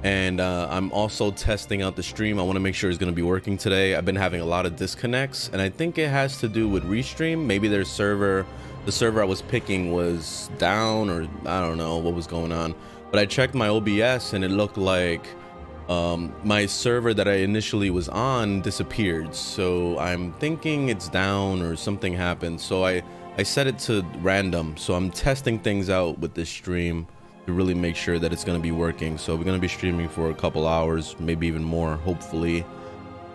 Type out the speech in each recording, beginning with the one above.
And I'm also testing out the stream. I want to make sure it's going to be working today. I've been having a lot of disconnects, and I think it has to do with Restream. Maybe the server I was picking was down, or I don't know what was going on. But I checked my OBS and it looked like my server that I initially was on disappeared. So I'm thinking it's down or something happened. So I set it to random. So I'm testing things out with this stream to really make sure that it's going to be working. So we're going to be streaming for a couple hours, maybe even more, hopefully,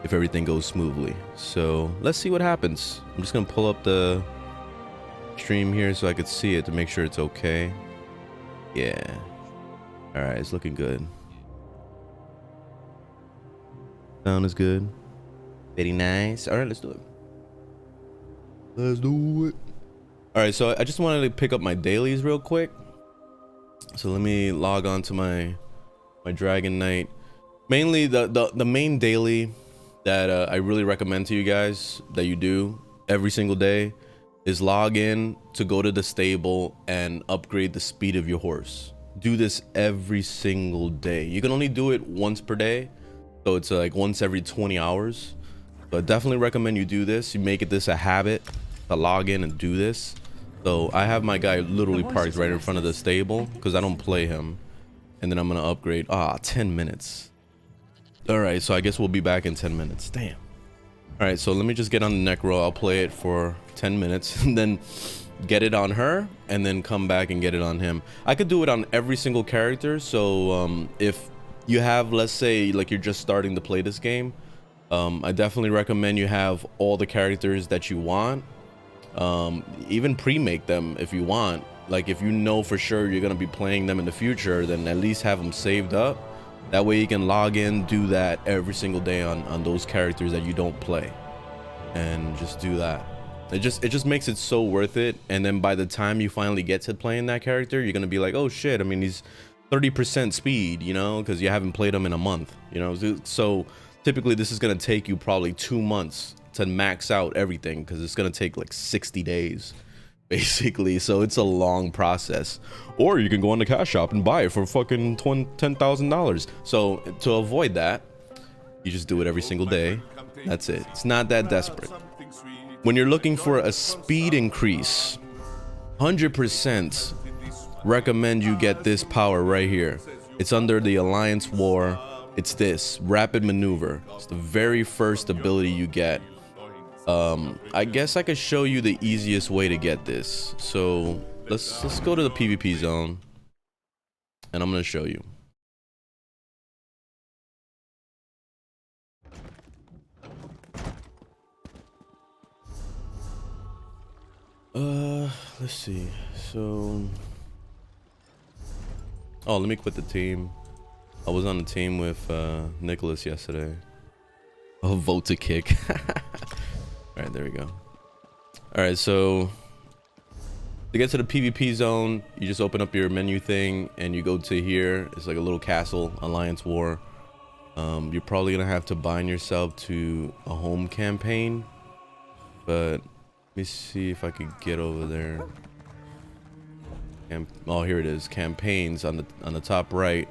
if everything goes smoothly. So let's see what happens. I'm just going to pull up the stream here so I could see it to make sure it's okay. Yeah. All right, it's looking good. Sound is good. Very nice. All right, let's do it. Let's do it. All right, so I just wanted to pick up my dailies real quick. So let me log on to my Dragon Knight. Mainly the main daily that I really recommend to you guys that you do every single day is log in to go to the stable and upgrade the speed of your horse. Do this every single day. You can only do it once per day, so it's like once every 20 hours. So I definitely recommend you do this. You make it this a habit to log in and do this. So I have my guy literally parked right in front of the stable because I don't play him. And then I'm gonna upgrade. 10 minutes. All right, so I guess we'll be back in 10 minutes. Damn. All right, so let me just get on the Necro. I'll play it for 10 minutes and then get it on her and then come back and get it on him. I could do it on every single character. So if you have, let's say, like you're just starting to play this game, I definitely recommend you have all the characters that you want. Even pre-make them if you want. Like if you know for sure you're gonna be playing them in the future, then at least have them saved up. That way you can log in, do that every single day on those characters that you don't play, and just do that. It just makes it so worth it. And then by the time you finally get to playing that character, you're gonna be like, oh shit, I mean, he's 30% speed, you know, because you haven't played him in a month, you know. So typically this is gonna take you probably 2 months to max out everything, because it's gonna take like 60 days basically. So it's a long process. Or you can go on the cash shop and buy it for fucking $10,000. So to avoid that, you just do it every single day. That's it. It's not that desperate. When you're looking for a speed increase, 100% recommend you get this power right here. It's under the Alliance War. It's this Rapid Maneuver. It's the very first ability you get. I guess I could show you the easiest way to get this. So let's go to the PvP zone and I'm gonna show you. Let's see. So let me quit the team. I was on the team with Nicholas yesterday. Oh, vote to kick. All right, there we go. All right, so to get to the PvP zone, you just open up your menu thing and you go to here. It's like a little castle, Alliance War. You're probably gonna have to bind yourself to a home campaign, but let me see if I could get over there. Oh, here it is. Campaigns on the top right.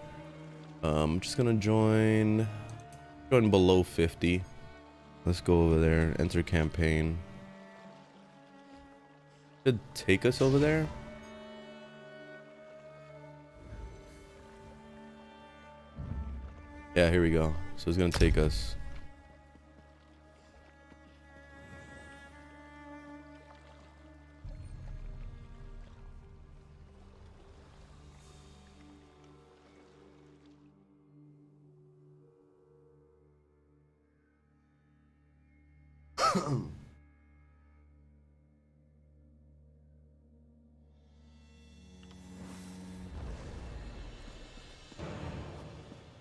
I'm just gonna join below 50. Let's go over there. Enter campaign. Should take us over there. Yeah, here we go. So it's gonna take us.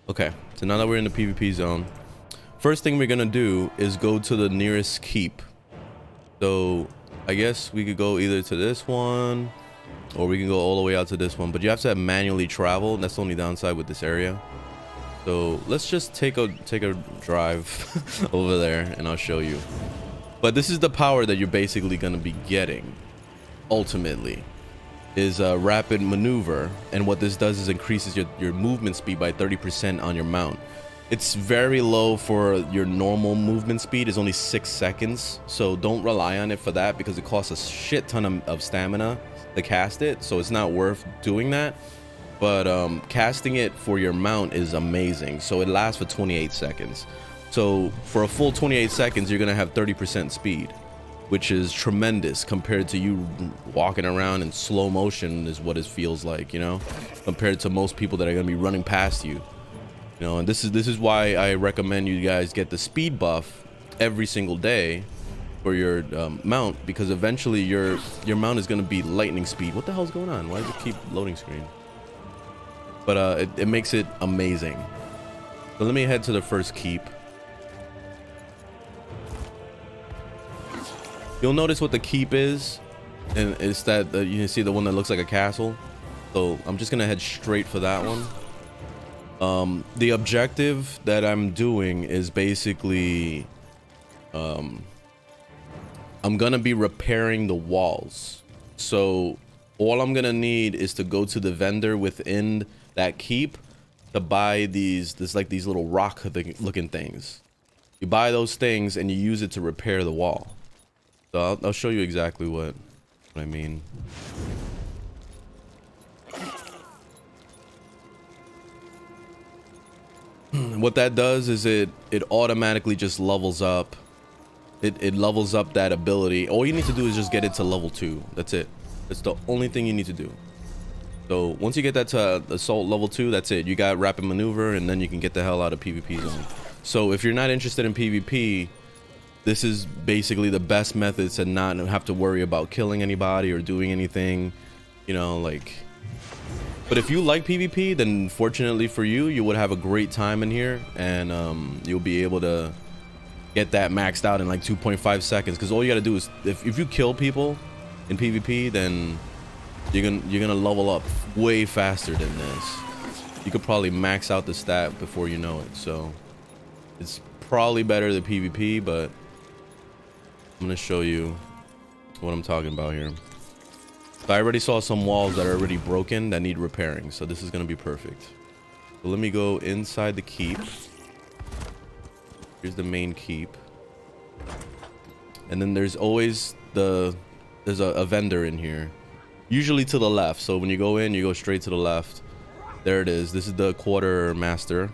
Okay, so now that we're in the PvP zone, first thing we're gonna do is go to the nearest keep. So I guess we could go either to this one or we can go all the way out to this one, but you have to manually travel. That's the only downside with this area. So let's just take a drive over there and I'll show you. But this is the power that you're basically going to be getting ultimately. is rapid maneuver, and what this does is increases your movement speed by 30% on your mount. It's very low for your normal movement speed. It's only 6 seconds, so don't rely on it for that because it costs a shit ton of stamina to cast it, so it's not worth doing that. But casting it for your mount is amazing. So it lasts for 28 seconds. So for a full 28 seconds, you're gonna have 30% speed, which is tremendous compared to you walking around in slow motion is what it feels like, you know, compared to most people that are gonna be running past you. You know, and this is why I recommend you guys get the speed buff every single day for your mount, because eventually your mount is gonna be lightning speed. What the hell's going on? Why does it keep loading screen? But it makes it amazing. So let me head to the first keep. You'll notice what the keep is, and it's that you can see the one that looks like a castle. So I'm just gonna head straight for that one. The objective that I'm doing is basically I'm gonna be repairing the walls. So all I'm gonna need is to go to the vendor within that keep to buy these little rock looking things. You buy those things and you use it to repair the wall. So I'll show you exactly what I mean. What that does is it automatically just levels up. It levels up that ability. All you need to do is just get it to level 2. That's it. That's the only thing you need to do. So once you get that to assault level 2, that's it. You got rapid maneuver, and then you can get the hell out of PvP zone. So if you're not interested in PvP, this is basically the best method to not have to worry about killing anybody or doing anything, you know, like. But if you like PvP, then fortunately for you, you would have a great time in here, and you'll be able to get that maxed out in like 2.5 seconds. Because all you got to do is, if you kill people in PvP, then you're gonna level up way faster than this. You could probably max out the stat before you know it. So it's probably better than PvP, but I'm gonna show you what I'm talking about here. So I already saw some walls that are already broken that need repairing, so this is gonna be perfect. So let me go inside the keep. Here's the main keep, and then there's always there's a vendor in here, usually to the left. So when you go in, you go straight to the left. There it is. This is the quartermaster.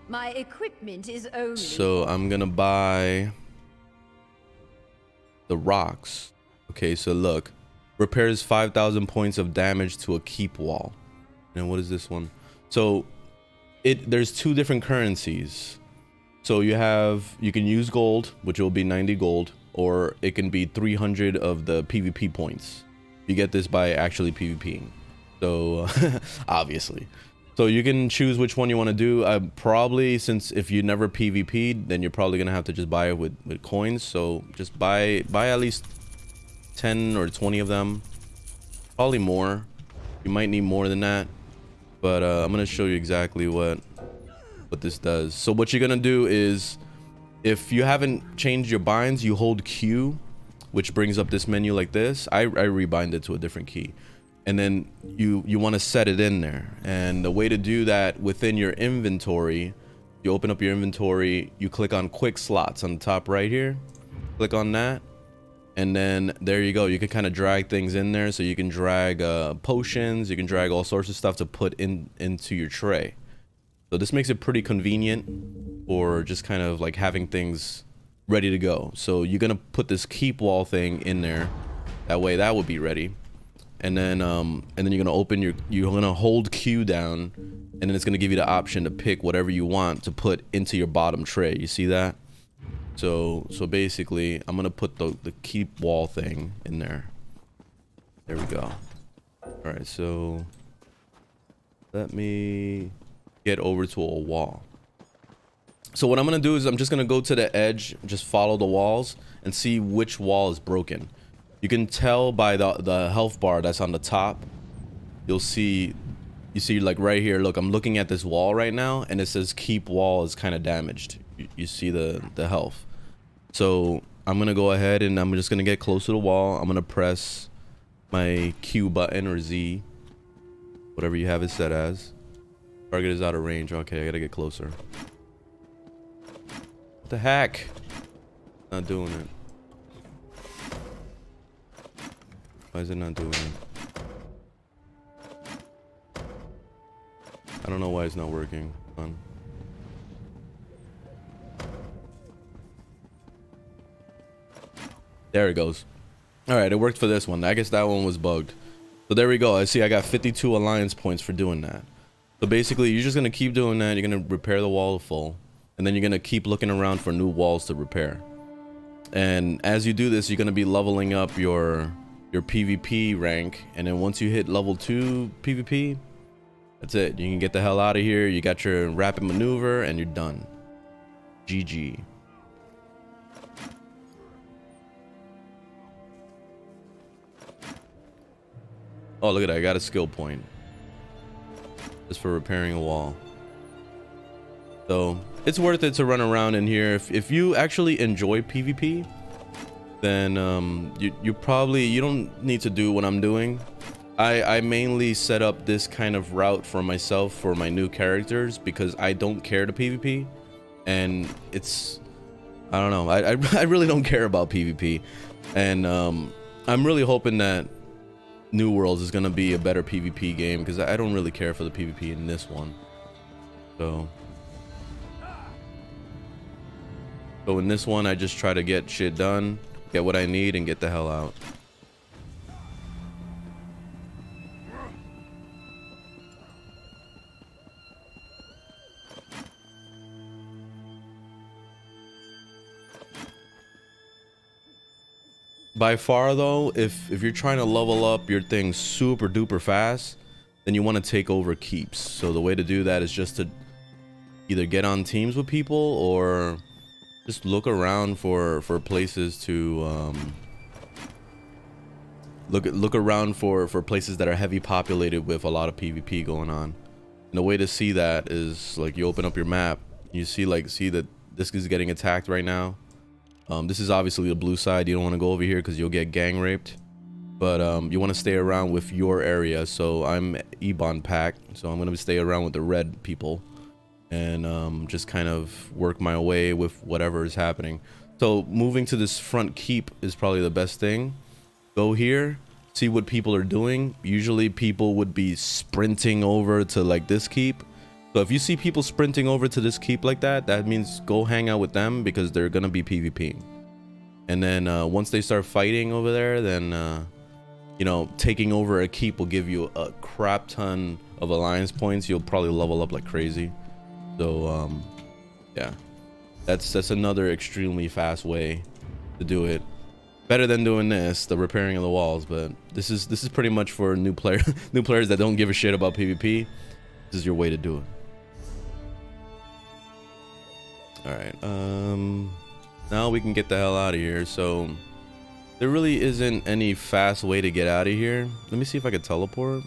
My equipment is only. So I'm gonna buy the rocks. Okay, so look, repairs 5,000 points of damage to a keep wall. And what is this one? So there's 2 different currencies. So you can use gold, which will be 90 gold, or it can be 300 of the PvP points. You get this by actually PvPing. So obviously. So you can choose which one you want to do. Probably, since if you never PvP'd, then you're probably gonna have to just buy it with coins. So just buy at least 10 or 20 of them. Probably more. You might need more than that. But I'm gonna show you exactly what this does. So what you're gonna do is, if you haven't changed your binds, you hold Q, which brings up this menu like this. I rebind it to a different key, and then you want to set it in there. And the way to do that within your inventory, you open up your inventory, you click on quick slots on the top right here, click on that, and then there you go. You can kind of drag things in there. So you can drag potions, you can drag all sorts of stuff to put into your tray. So this makes it pretty convenient for just kind of like having things ready to go. So you're gonna put this keep wall thing in there, that way that would be ready. And then you're gonna open you're gonna hold Q down, and then it's gonna give you the option to pick whatever you want to put into your bottom tray. You see that? So basically I'm gonna put the keep wall thing in there. There we go. All right, so let me get over to a wall. So what I'm gonna do is I'm just gonna go to the edge, just follow the walls and see which wall is broken. You can tell by the health bar that's on the top. You see like right here, look, I'm looking at this wall right now, and it says keep wall is kind of damaged. You see the health. So I'm gonna go ahead and I'm just gonna get close to the wall. I'm gonna press my Q button or Z, whatever you have it set as. Target is out of range. Okay, I gotta get closer. What the heck? Not doing it. Why is it not doing it? I don't know why it's not working. Hold on. There it goes. All right, it worked for this one. I guess that one was bugged. So there we go. I see I got 52 alliance points for doing that. So basically, you're just going to keep doing that. You're going to repair the wall full. And then you're going to keep looking around for new walls to repair. And as you do this, you're going to be leveling up your PvP rank. And then once you hit level 2 PvP, that's it. You can get the hell out of here. You got your rapid maneuver and you're done. GG. Oh, look at that. I got a skill point. Just for repairing a wall. So it's worth it to run around in here. If you actually enjoy PvP, then you don't need to do what I'm doing. I mainly set up this kind of route for myself for my new characters because I don't care to PvP, and it's, I don't know, I really don't care about PvP, and I'm really hoping that New Worlds is gonna be a better PvP game because I don't really care for the PvP in this one. So in this one, I just try to get shit done, get what I need, and get the hell out. By far though, if you're trying to level up your thing super duper fast, then you want to take over keeps. So the way to do that is just to either get on teams with people or just look around for places to look around for places that are heavy populated with a lot of PvP going on. And the way to see that is like you open up your map, you see that this is getting attacked right now. This is obviously the blue side. You don't want to go over here because you'll get gang raped, but you want to stay around with your area. So I'm Ebon pack, so I'm gonna stay around with the red people and just kind of work my way with whatever is happening. So moving to this front keep is probably the best thing. Go here, see what people are doing. Usually people would be sprinting over to like this keep. So if you see people sprinting over to this keep like that, that means go hang out with them because they're gonna be PvPing. And then once they start fighting over there, then you know, taking over a keep will give you a crap ton of alliance points. You'll probably level up like crazy. So yeah, that's another extremely fast way to do it. Better than doing this, the repairing of the walls. But this is pretty much for new players that don't give a shit about PvP. This is your way to do it. All right, now we can get the hell out of here. So there really isn't any fast way to get out of here. Let me see if I can teleport.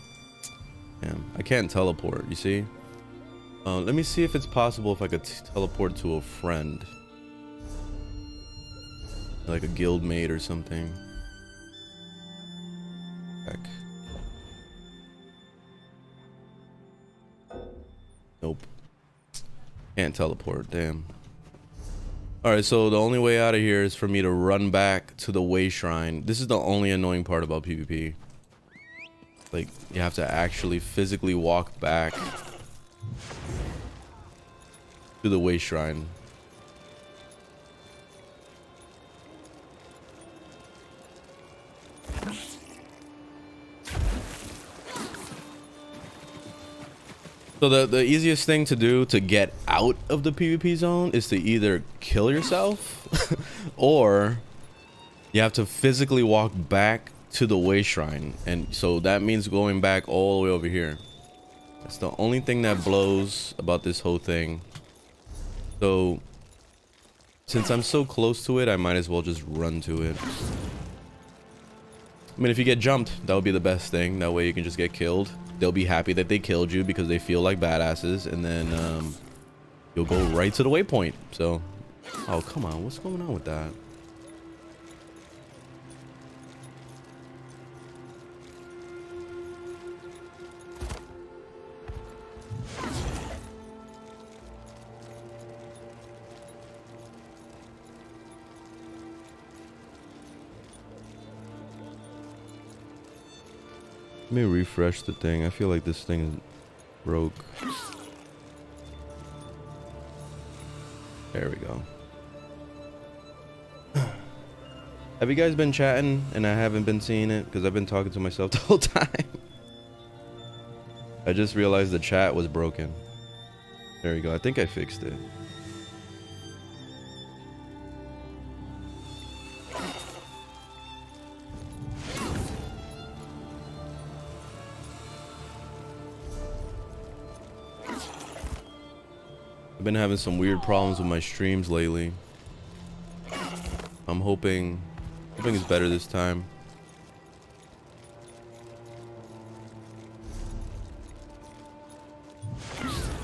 Damn, I can't teleport, you see? Let me see if it's possible if I could teleport to a friend, like a guild mate or something. Heck. Nope, can't teleport. Damn. All right, so the only way out of here is for me to run back to the way shrine. This is the only annoying part about PvP. Like, you have to actually physically walk back to the way shrine. So the easiest thing to do to get out of the PvP zone is to either kill yourself or you have to physically walk back to the way shrine. And so that means going back all the way over here. That's the only thing that blows about this whole thing. So since I'm so close to it, I might as well just run to it. I mean, if you get jumped, that would be the best thing. That way you can just get killed. They'll be happy that they killed you because they feel like badasses, and then you'll go right to the waypoint. So, oh, come on, what's going on with that? Let me refresh the thing. I feel like this thing is broke. There we go. Have you guys been chatting and I haven't been seeing it because I've been talking to myself the whole time? I just realized the chat was broken. There you go. I think I fixed it. I've been having some weird problems with my streams lately. I'm hoping it's better this time.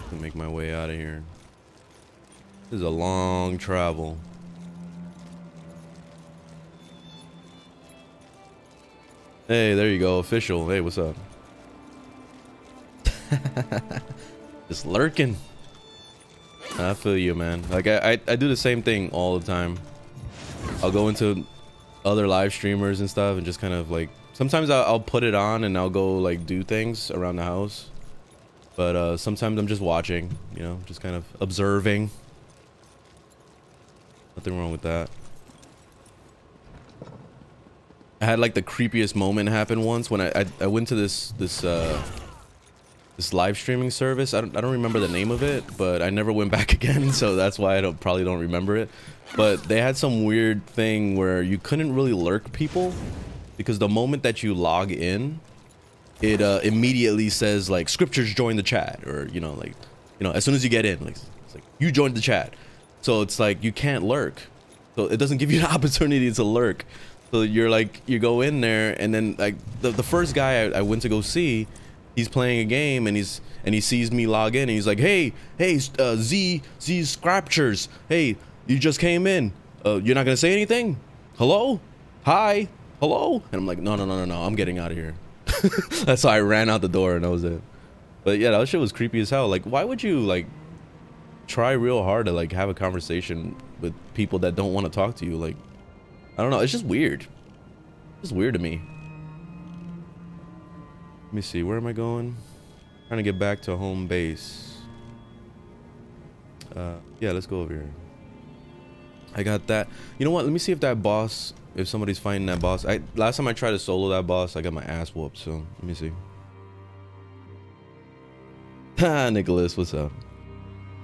To make my way out of here. This is a long travel. Hey, there you go, official. Hey, what's up? Just lurking. I feel you, man. Like I do the same thing all the time. I'll go into other live streamers and stuff and just kind of like, sometimes I'll put it on and I'll go like do things around the house. But sometimes I'm just watching, you know, just kind of observing. Nothing wrong with that. I had like the creepiest moment happen once when I went to this live streaming service. I don't remember the name of it, but I never went back again, so that's why I probably don't remember it. But they had some weird thing where you couldn't really lurk people because the moment that you log in, it immediately says like scriptures join the chat, or you know, like, you know, as soon as you get in, like it's like you joined the chat. So it's like you can't lurk. So it doesn't give you the opportunity to lurk. So you're like, you go in there and then like the first guy I went to go see, he's playing a game and he sees me log in and he's like, hey, Z Scriptures, hey, you just came in, you're not gonna say anything? Hello? Hi? Hello? And I'm like, no, I'm getting out of here. That's how I ran out the door and that was it. But yeah, that shit was creepy as hell. Like, why would you like try real hard to like have a conversation with people that don't want to talk to you? Like, I don't know, it's just weird. It's just weird to me. Let me see, where am I going? Trying to get back to home base. Yeah, let's go over here. I got that. You know what? Let me see if that boss, if somebody's fighting that boss. Last time I tried to solo that boss, I got my ass whooped. So let me see. Ha, Nicholas, what's up?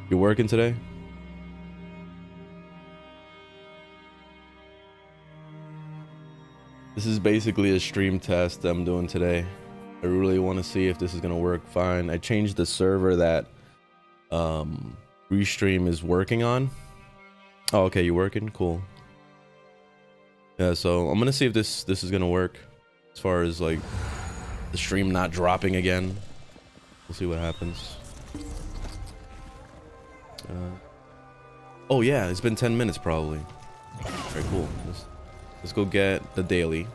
You working today? This is basically a stream test I'm doing today. I really want to see if this is gonna work fine. I changed the server that Restream is working on. Oh, okay, you working? Cool. Yeah, so I'm gonna see if this is gonna work as far as like the stream not dropping again. We'll see what happens. Oh yeah, it's been 10 minutes probably. Alright, cool. Let's go get the daily.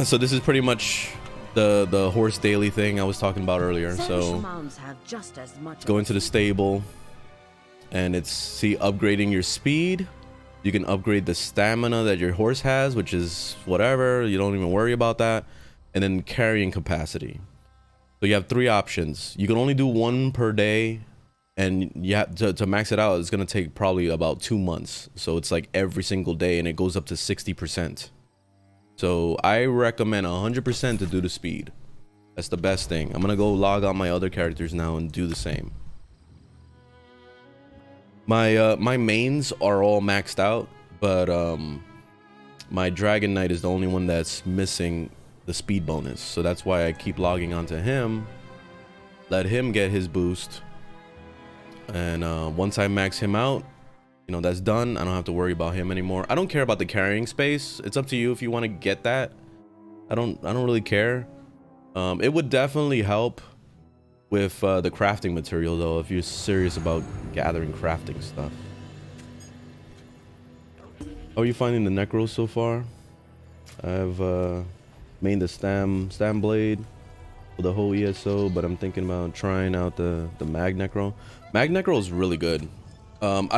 So this is pretty much the horse daily thing I was talking about earlier. So go into the stable and it's upgrading your speed. You can upgrade the stamina that your horse has, which is whatever, you don't even worry about that. And then carrying capacity. So you have 3 options. You can only do 1 per day, and you have to max it out. It's gonna take probably about 2 months. So it's like every single day, and it goes up to 60%. So I recommend 100% to do the speed. That's the best thing. I'm gonna go log on my other characters now and do the same. My mains are all maxed out, but my Dragon Knight is the only one that's missing the speed bonus. So that's why I keep logging onto him. Let him get his boost. And once I max him out, you know, that's done. I don't have to worry about him anymore. I don't care about the carrying space. It's up to you if you want to get that. I don't really care. It would definitely help with the crafting material though, if you're serious about gathering crafting stuff. How are you finding the necros so far? I've made the stam blade for the whole ESO, but I'm thinking about trying out the mag necro. Mag necro is really good. I'm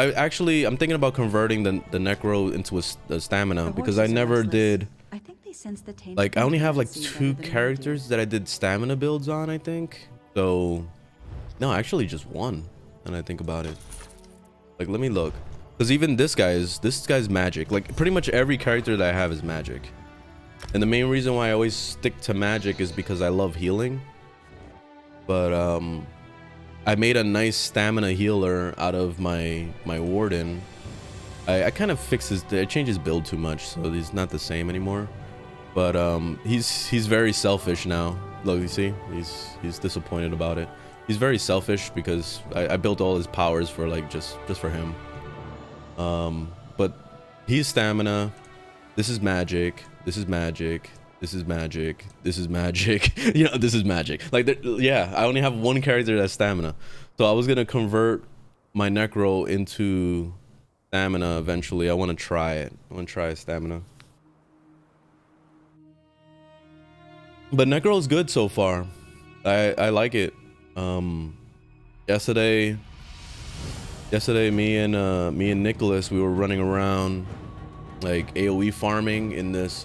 thinking about converting the necro into a stamina because I never did. I think they sense the taint Like I only have like better 2 than we do. characters that I did stamina builds on, I think. So no, actually just 1. And I think about it. Like let me look. Because even this guy's magic. Like pretty much every character that I have is magic. And the main reason why I always stick to magic is because I love healing. But I made a nice stamina healer out of my Warden. I kind of I changed his build too much, so he's not the same anymore. But he's very selfish now. Look, you see, he's disappointed about it. He's very selfish because I built all his powers for like just for him. But he's stamina. This is magic. This is magic. This is magic. This is magic. You know, this is magic. Like, yeah, I only have 1 character that's stamina. So I was gonna convert my necro into stamina eventually. I want to try it. I want to try stamina. But necro is good so far. I like it. Yesterday me and Nicholas, we were running around like AoE farming in this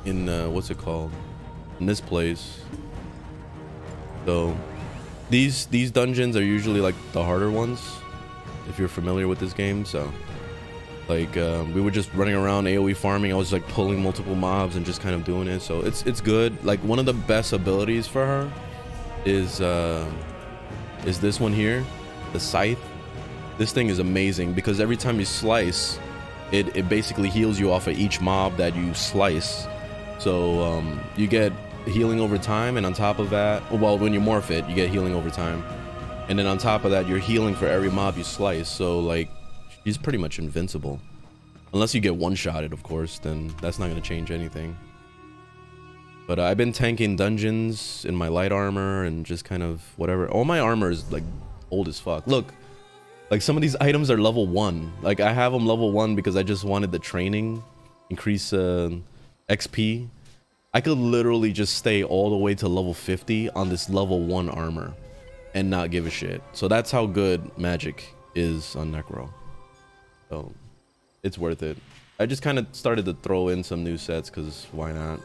what's it called, in this place. So these dungeons are usually like the harder ones if you're familiar with this game. So like we were just running around AoE farming. I was like pulling multiple mobs and just kind of doing it. So it's good. Like one of the best abilities for her is this one here, the scythe. This thing is amazing because every time you slice it basically heals you off of each mob that you slice. So you get healing over time, and on top of that, well, when you morph it, you get healing over time, and then on top of that, you're healing for every mob you slice. So like she's pretty much invincible unless you get one-shotted, of course, then that's not going to change anything. But I've been tanking dungeons in my light armor and just kind of whatever. All my armor is like old as fuck. Look, like some of these items are level 1. Like I have them level 1 because I just wanted the training, increase XP. I could literally just stay all the way to level 50 on this level 1 armor and not give a shit. So that's how good magic is on Necro. So it's worth it. I just kind of started to throw in some new sets because why not?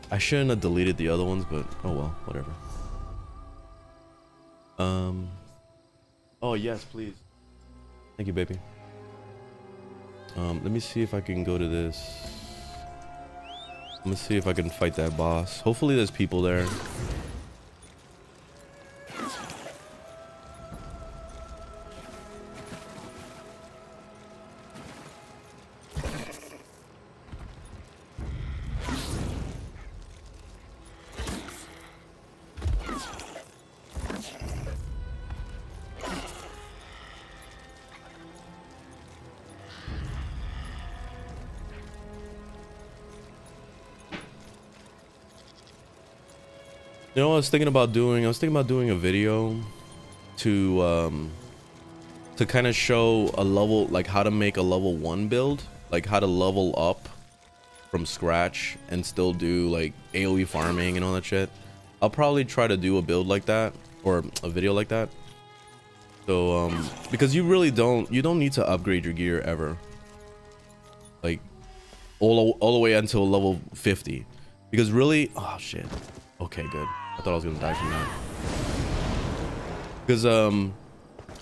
I shouldn't have deleted the other ones, but oh well, whatever. Oh yes, please. Thank you, baby. Let me see if I can go to this. Let me see if I can fight that boss. Hopefully there's people there. You know what I was thinking about doing? I was thinking about doing a video to kind of show a level, like how to make a level 1 build, like how to level up from scratch and still do like AoE farming and all that shit. I'll probably try to do a build like that or a video like that. So because you really don't need to upgrade your gear ever, like all the way until level 50, because really, oh shit, okay, good. I thought I was gonna die from that. Because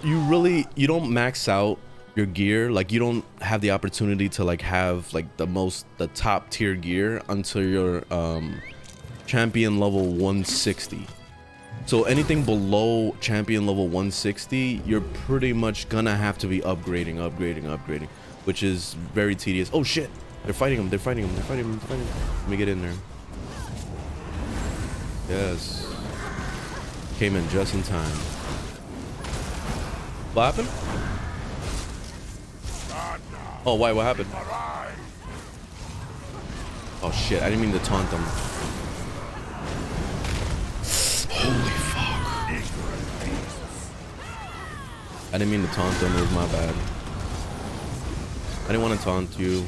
you don't max out your gear. Like you don't have the opportunity to like have like the top tier gear until you're champion level 160. So anything below champion level 160, you're pretty much gonna have to be upgrading, which is very tedious. Oh shit, they're fighting him. Let me get in there. Yes. Came in just in time. What happened? Oh, why? What happened? Oh shit, I didn't mean to taunt them. Holy fuck. I didn't mean to taunt them, it was my bad. I didn't want to taunt you.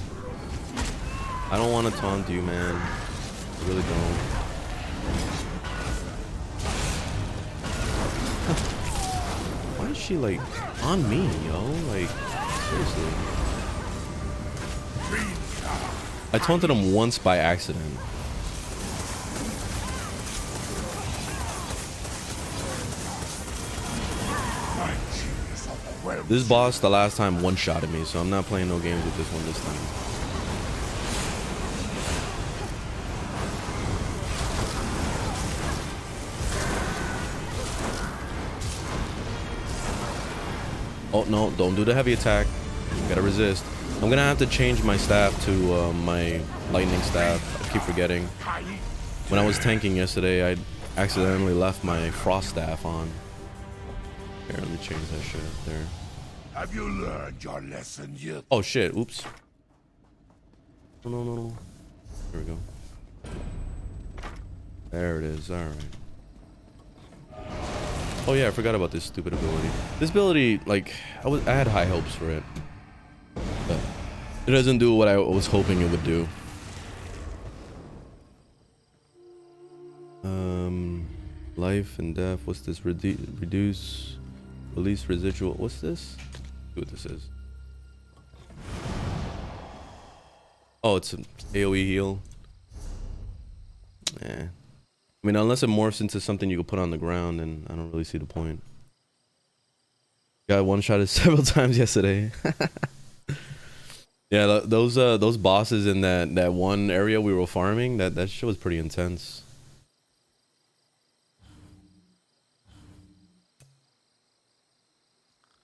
I don't want to taunt you, man. I really don't. she like on me, yo? Like, seriously. I taunted him once by accident. This boss the last time one-shotted me, so I'm not playing no games with this one this time. Oh no, don't do the heavy attack. You gotta resist. I'm gonna have to change my staff to my lightning staff. I keep forgetting. When I was tanking yesterday, I accidentally left my frost staff on. Here, let me change that shit up there. Have you learned your lesson yet? Oh shit, oops. No. There we go. There it is, alright. Oh yeah, I forgot about this stupid ability. This ability, like, I had high hopes for it. But it doesn't do what I was hoping it would do. Life and death, what's this? Reduce, release residual, what's this? See what this is. Oh, it's an AoE heal. Yeah. I mean, unless it morphs into something you can put on the ground, then I don't really see the point. Got one-shotted several times yesterday. Yeah, those bosses in that one area we were farming, that shit was pretty intense.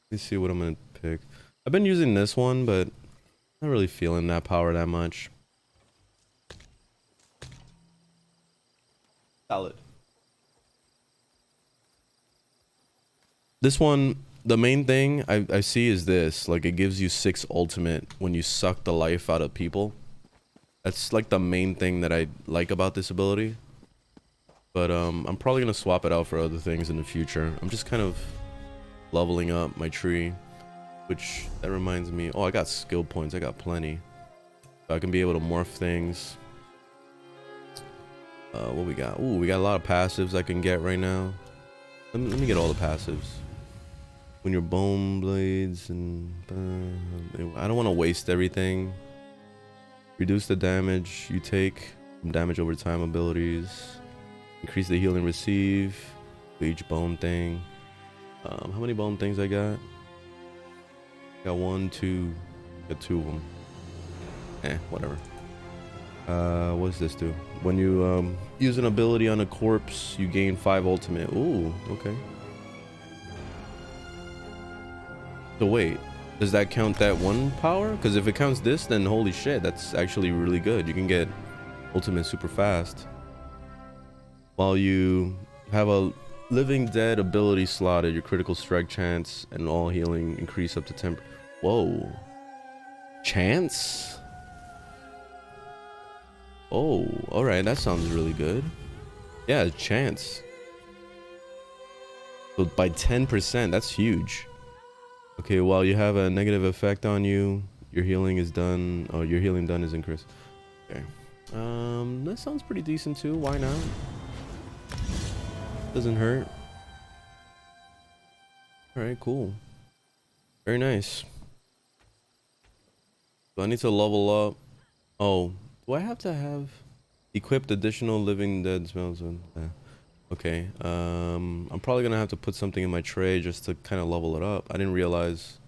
Let me see what I'm gonna pick. I've been using this one, but not really feeling that power that much. Salad. This one, the main thing I see is this. Like, it gives you 6 ultimate when you suck the life out of people. That's like the main thing that I like about this ability. But I'm probably gonna swap it out for other things in the future. I'm just kind of leveling up my tree, which that reminds me. Oh, I got skill points. I got plenty. So I can be able to morph things. What we got? Ooh, we got a lot of passives I can get right now. Let me get all the passives. When your bone blades and I don't want to waste everything. Reduce the damage you take from damage over time abilities. Increase the healing receive for each bone thing. How many bone things I got? Got 1, 2. Got 2 of them. Whatever. What does this do? When you use an ability on a corpse, you gain 5 ultimate. Ooh, okay. So wait, does that count that 1 power? Because if it counts this, then holy shit, that's actually really good. You can get ultimate super fast. While you have a living dead ability slotted, your critical strike chance and all healing increase up to 10. Whoa. Chance? Oh, alright, that sounds really good. Yeah, chance. So by 10%, that's huge. Okay, while you have a negative effect on you, your healing is done. Oh, your healing done is increased. Okay. That sounds pretty decent too. Why not? Doesn't hurt. Alright, cool. Very nice. So I need to level up. Oh, do I have to have equipped additional living dead smells? Okay. I'm probably gonna have to put something in my tray just to kind of level it up. I didn't realize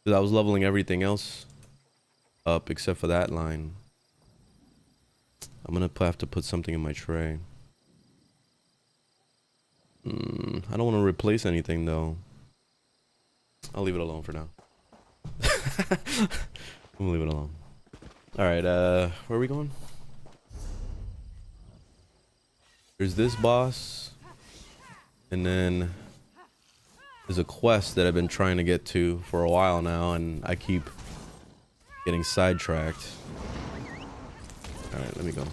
because I was leveling everything else up except for that line. I'm gonna have to put something in my tray. I don't want to replace anything though. I'll leave it alone for now. I'm gonna leave it alone. All right, where are we going? There's this boss, and then there's a quest that I've been trying to get to for a while now, and I keep getting sidetracked. All right, let me go.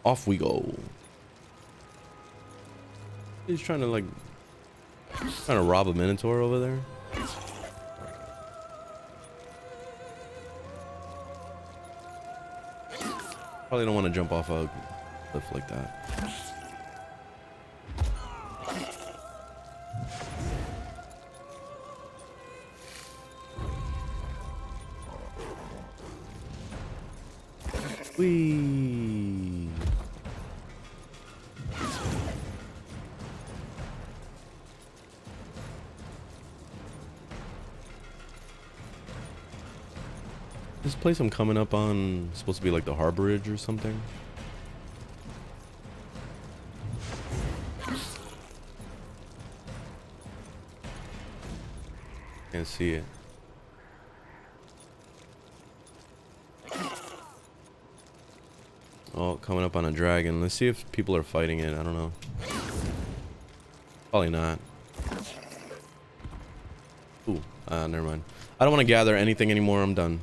Off we go. He's trying to rob a minotaur over there. Probably don't want to jump off a cliff like that. Whee! This place I'm coming up on is supposed to be like the harborage or something. Can't see it. Oh, coming up on a dragon. Let's see if people are fighting it. I don't know. Probably not. Ooh, never mind. I don't want to gather anything anymore. I'm done.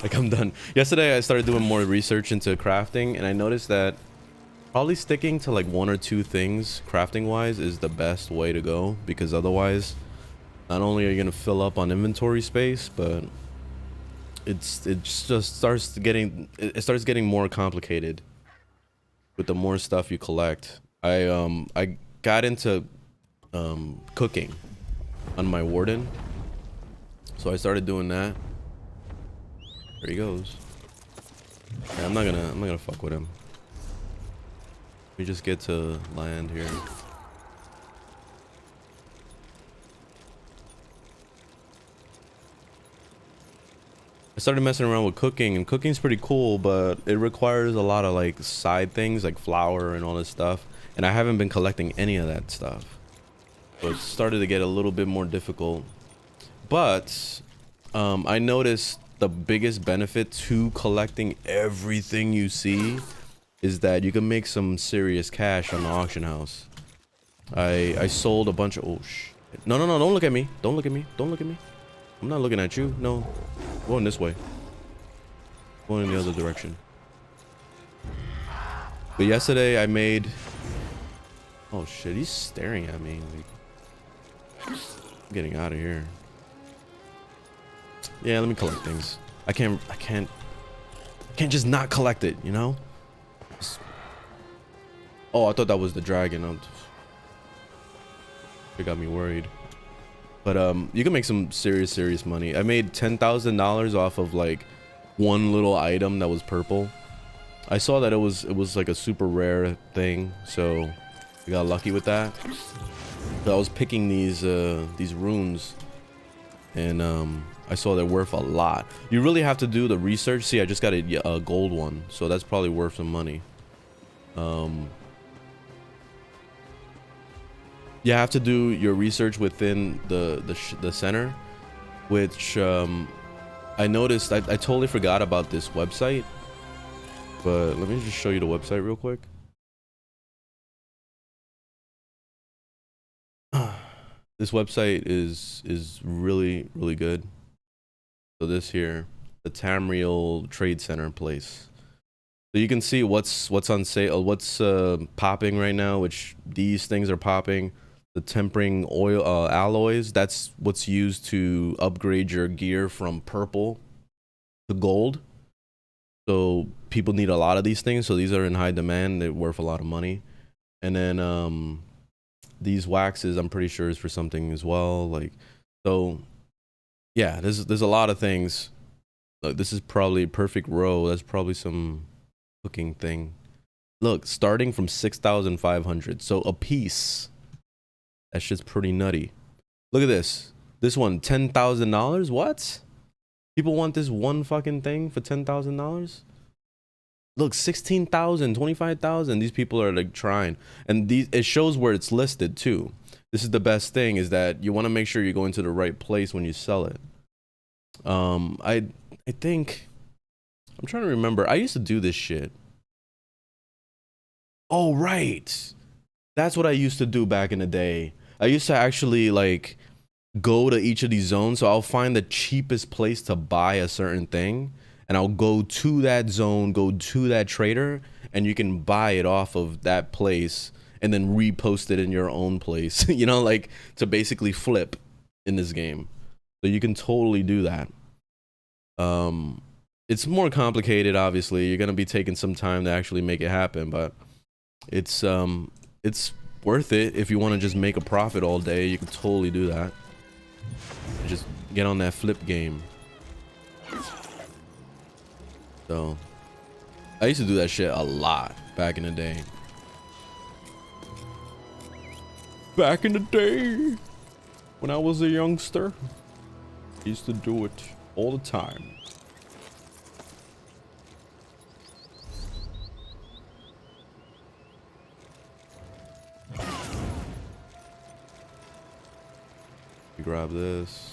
Like, I'm done. Yesterday, I started doing more research into crafting, and I noticed that probably sticking to like 1 or 2 things crafting-wise is the best way to go, because otherwise, not only are you gonna fill up on inventory space, but it just starts getting more complicated with the more stuff you collect. I got into cooking on my Warden, so I started doing that. There he goes. Yeah, I'm not gonna fuck with him. We just get to land here. I started messing around with cooking, and cooking's pretty cool, but it requires a lot of like side things like flour and all this stuff, and I haven't been collecting any of that stuff, so it started to get a little bit more difficult. But I noticed the biggest benefit to collecting everything you see is that you can make some serious cash on the auction house. I sold a bunch of... Oh shit. No, don't look at me. Don't look at me. Don't look at me. I'm not looking at you. No. Going this way. Going in the other direction. But yesterday I made... Oh shit, he's staring at me. Like, I'm getting out of here. Yeah, let me collect things. I can't just not collect it, you know? Oh, I thought that was the dragon. It got me worried. But you can make some serious money. I made $10,000 off of like one little item that was purple. I saw that it was like a super rare thing, so I got lucky with that. So I was picking these runes, and I saw they're worth a lot. You really have to do the research. See, I just got a gold one, so that's probably worth some money. You have to do your research within the center, which I noticed. I totally forgot about this website, but let me just show you the website real quick. This website is really good. So this here, the Tamriel Trade Center place. So you can see what's on sale, what's popping right now, which these things are popping. The tempering oil alloys, that's what's used to upgrade your gear from purple to gold. So people need a lot of these things, so these are in high demand. They're worth a lot of money. And then these waxes, I'm pretty sure, is for something as well. Like, so yeah, there's a lot of things. Look, this is probably perfect row. That's probably some cooking thing. Look, starting from 6,500, so a piece. That shit's pretty nutty. Look at this. This one, $10,000. What? People want this one fucking thing for $10,000? Look, 16,000, 25,000. These people are like trying, and it shows where it's listed too. This is the best thing, is that you want to make sure you're going to the right place when you sell it. I think, I'm trying to remember. I used to do this shit. Oh right, that's what I used to do back in the day. I used to actually like go to each of these zones, so I'll find the cheapest place to buy a certain thing, and I'll go to that zone, go to that trader, and you can buy it off of that place and then repost it in your own place. You know, like to basically flip in this game. So you can totally do that. It's more complicated, obviously. You're gonna be taking some time to actually make it happen, but it's worth it if you want to just make a profit all day. You can totally do that. Just get on that flip game. So I used to do that shit a lot back in the day. Back in the day, when I was a youngster, I used to do it all the time. Grab this.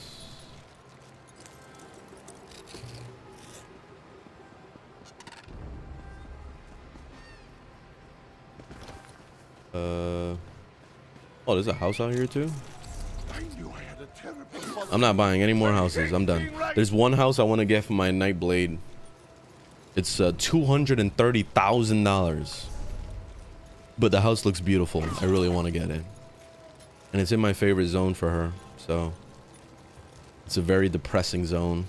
Oh, there's a house out here too. I'm not buying any more houses. I'm done. There's one house I want to get for my Nightblade. It's $230,000. But the house looks beautiful. I really want to get it. And it's in my favorite zone for her. So it's a very depressing zone.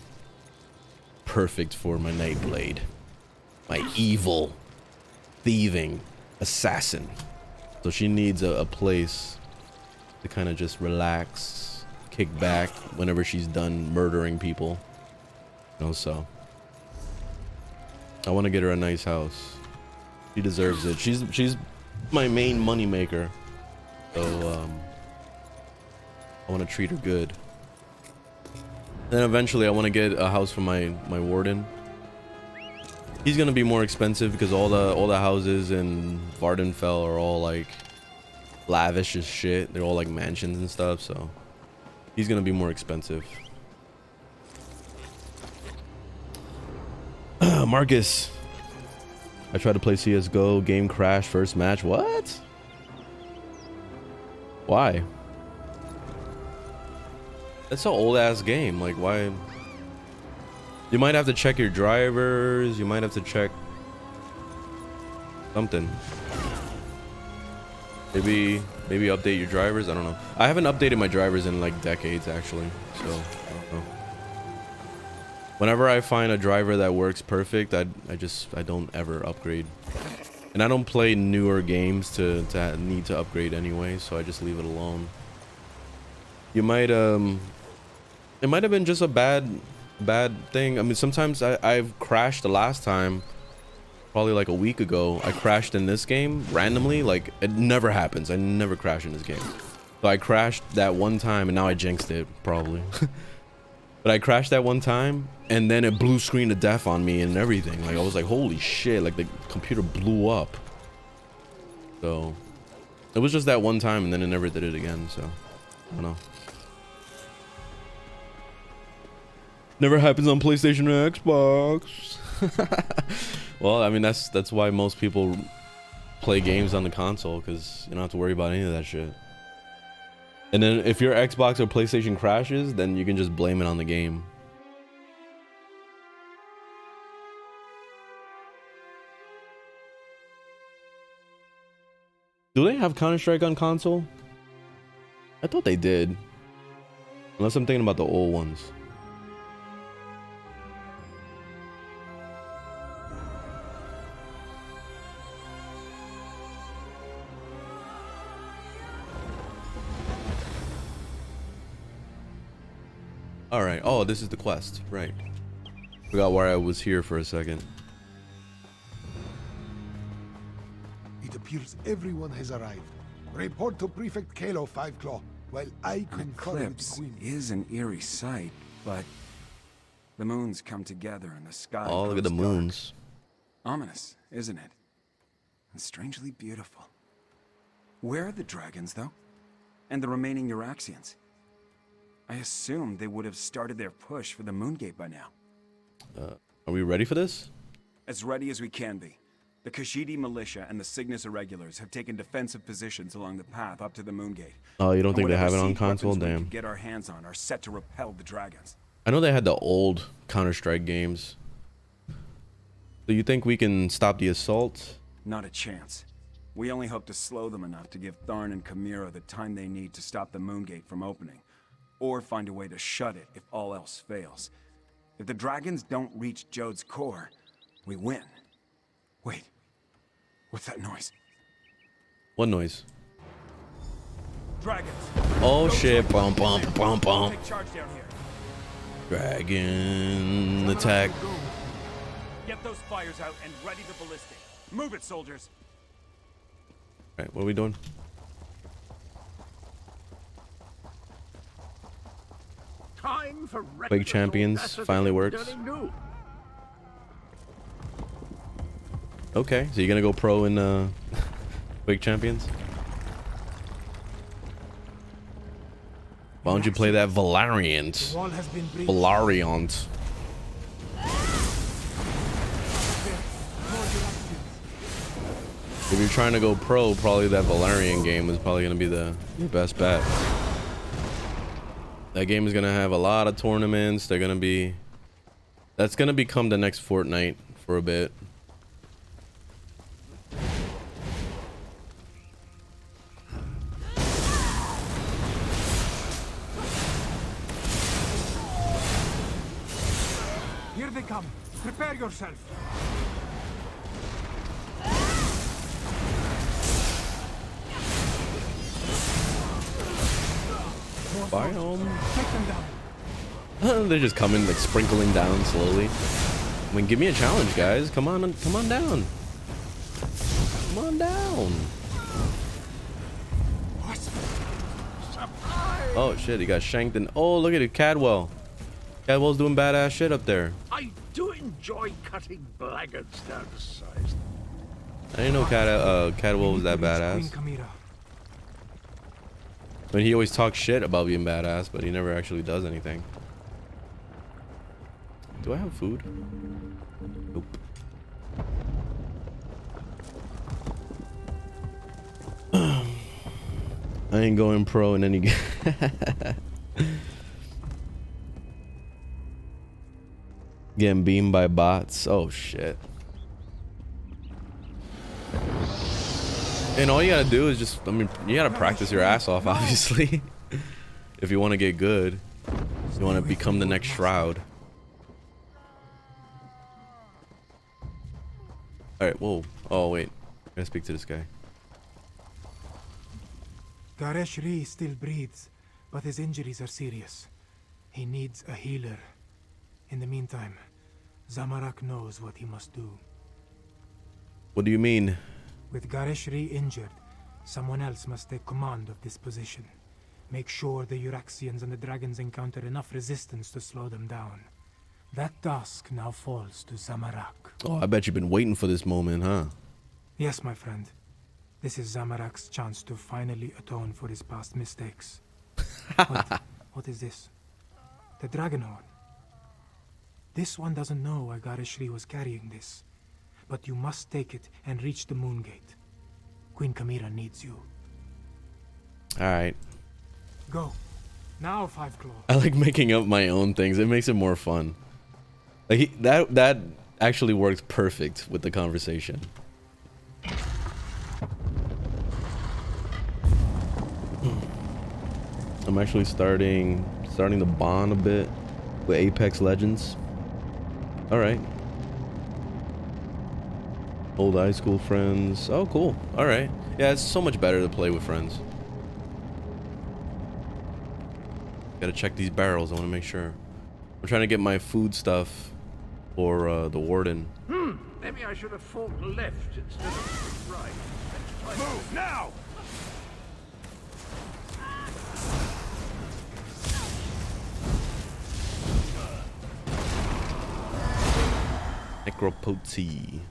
Perfect for my Nightblade. My evil, thieving assassin. So she needs a place to kind of just relax, kick back whenever she's done murdering people. You know, so I want to get her a nice house. She deserves it. She's my main money maker. So I want to treat her good. Then eventually I want to get a house for my Warden. He's gonna be more expensive because all the houses in Vardenfell are all like lavish as shit. They're all like mansions and stuff, so he's gonna be more expensive. Marcus, I tried to play CS:GO, game crashed, first match. What? Why? That's an old ass game. Like, why? You might have to check your drivers. You might have to check something. Maybe update your drivers. I don't know. I haven't updated my drivers in like decades, actually. So I don't know. Whenever I find a driver that works perfect, I don't ever upgrade. And I don't play newer games to need to upgrade anyway, so I just leave it alone. You might it might have been just a bad thing. I mean, sometimes I've crashed the last time, probably like a week ago. I crashed in this game randomly. Like, it never happens. I never crash in this game. So I crashed that one time and now I jinxed it probably. But I crashed that one time and then it blue screen to death on me and everything. Like, I was like, holy shit, like the computer blew up. So it was just that one time and then it never did it again. So I don't know. Never happens on PlayStation or Xbox. Well, I mean, that's why most people play games on the console, because you don't have to worry about any of that shit. And then if your Xbox or PlayStation crashes, then you can just blame it on the game. Do they have Counter-Strike on console? I thought they did. Unless I'm thinking about the old ones. All right. Oh, this is the quest. Right. Forgot why I was here for a second. It appears everyone has arrived. Report to Prefect Kalo 5-Claw while I concur with the Eclipse Queen. is an eerie sight, but the moons come together and the sky Oh, look at the grows dark. moons. Ominous, isn't it? And strangely beautiful. Where are the dragons, though? And the remaining Euraxians? I assumed they would have started their push for the Moongate by now. Are we ready for this? As ready as we can be. The Khajiit militia and the Cygnus Irregulars have taken defensive positions along the path up to the Moongate. Oh, you don't And think they have it whatever on siege console? weapons we Damn. can get our hands on are set to repel the dragons. I know they had the old Counter-Strike games. So you think we can stop the assault? Not a chance. We only hope to slow them enough to give Tharn and Chimera the time they need to stop the Moongate from opening, or find a way to shut it if all else fails. If the dragons don't reach Jode's core, we win. Wait. What's that noise? What noise? Dragons. Oh shit! Bump, bump, bump, bump. Take charge down here. Dragon attack. Get those fires out and ready the ballistic. Move it, soldiers. All right, what are we doing? Time for Big champions finally works. Okay, so you're gonna go pro in Big champions? Why don't you play that Valariant? Wall has been breached. Valariant. If you're trying to go pro, probably that Valarian game is probably gonna be your best bet. That game is gonna have a lot of tournaments. That's gonna become the next Fortnite for a bit. Here they come. Prepare yourself. Biome. Take them down. They're just coming, like sprinkling down slowly. I mean, give me a challenge, guys. Come on down. Come on down. Oh shit, he got shanked in. Oh, look at it, Cadwell. Cadwell's doing badass shit up there. I do enjoy cutting blackguards down to size. I didn't know Cadwell was that badass. I mean, he always talks shit about being badass, but he never actually does anything. Do I have food? Nope. I ain't going pro in any game. Getting beamed by bots. Oh shit. And all you gotta do is just, I mean, you gotta practice your ass off, obviously. If you want to get good. You want to become the next Shroud. Alright, whoa. Oh, wait. I gotta speak to this guy. Gareshri still breathes, but his injuries are serious. He needs a healer. In the meantime, Zamorak knows what he must do. What do you mean? With Gareshri injured, someone else must take command of this position. Make sure the Euraxians and the dragons encounter enough resistance to slow them down. That task now falls to Zamorak. Oh, I bet you've been waiting for this moment, huh? Yes, my friend. This is Zamorak's chance to finally atone for his past mistakes. What is this? The dragon horn. This one doesn't know why Gareshri was carrying this. But you must take it and reach the moon gate. Queen Kamira needs you. Alright. Go. Now, Five Claw. I like making up my own things. It makes it more fun. Like that actually works perfect with the conversation. I'm actually starting to bond a bit with Apex Legends. All right. Old high school friends. Oh, cool. All right. Yeah, it's so much better to play with friends. Gotta check these barrels. I want to make sure. I'm trying to get my food stuff for the Warden. Maybe I should have fought left instead of right. Move now! Necromancer.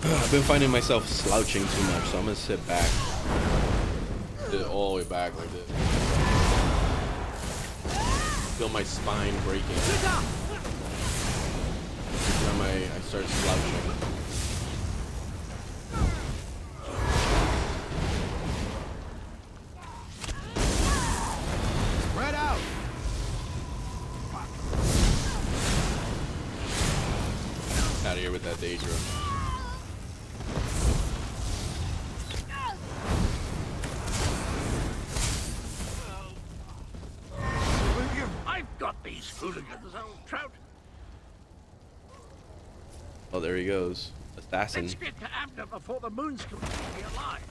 I've been finding myself slouching too much, so I'm gonna sit back. Sit all the way back like this. Feel my spine breaking. Every time I start slouching. Spread out. Out of here with that Daedra. Hooligans, old trout. Oh, there he goes. Assassin. Let's get to Abner before the moon's completely alive.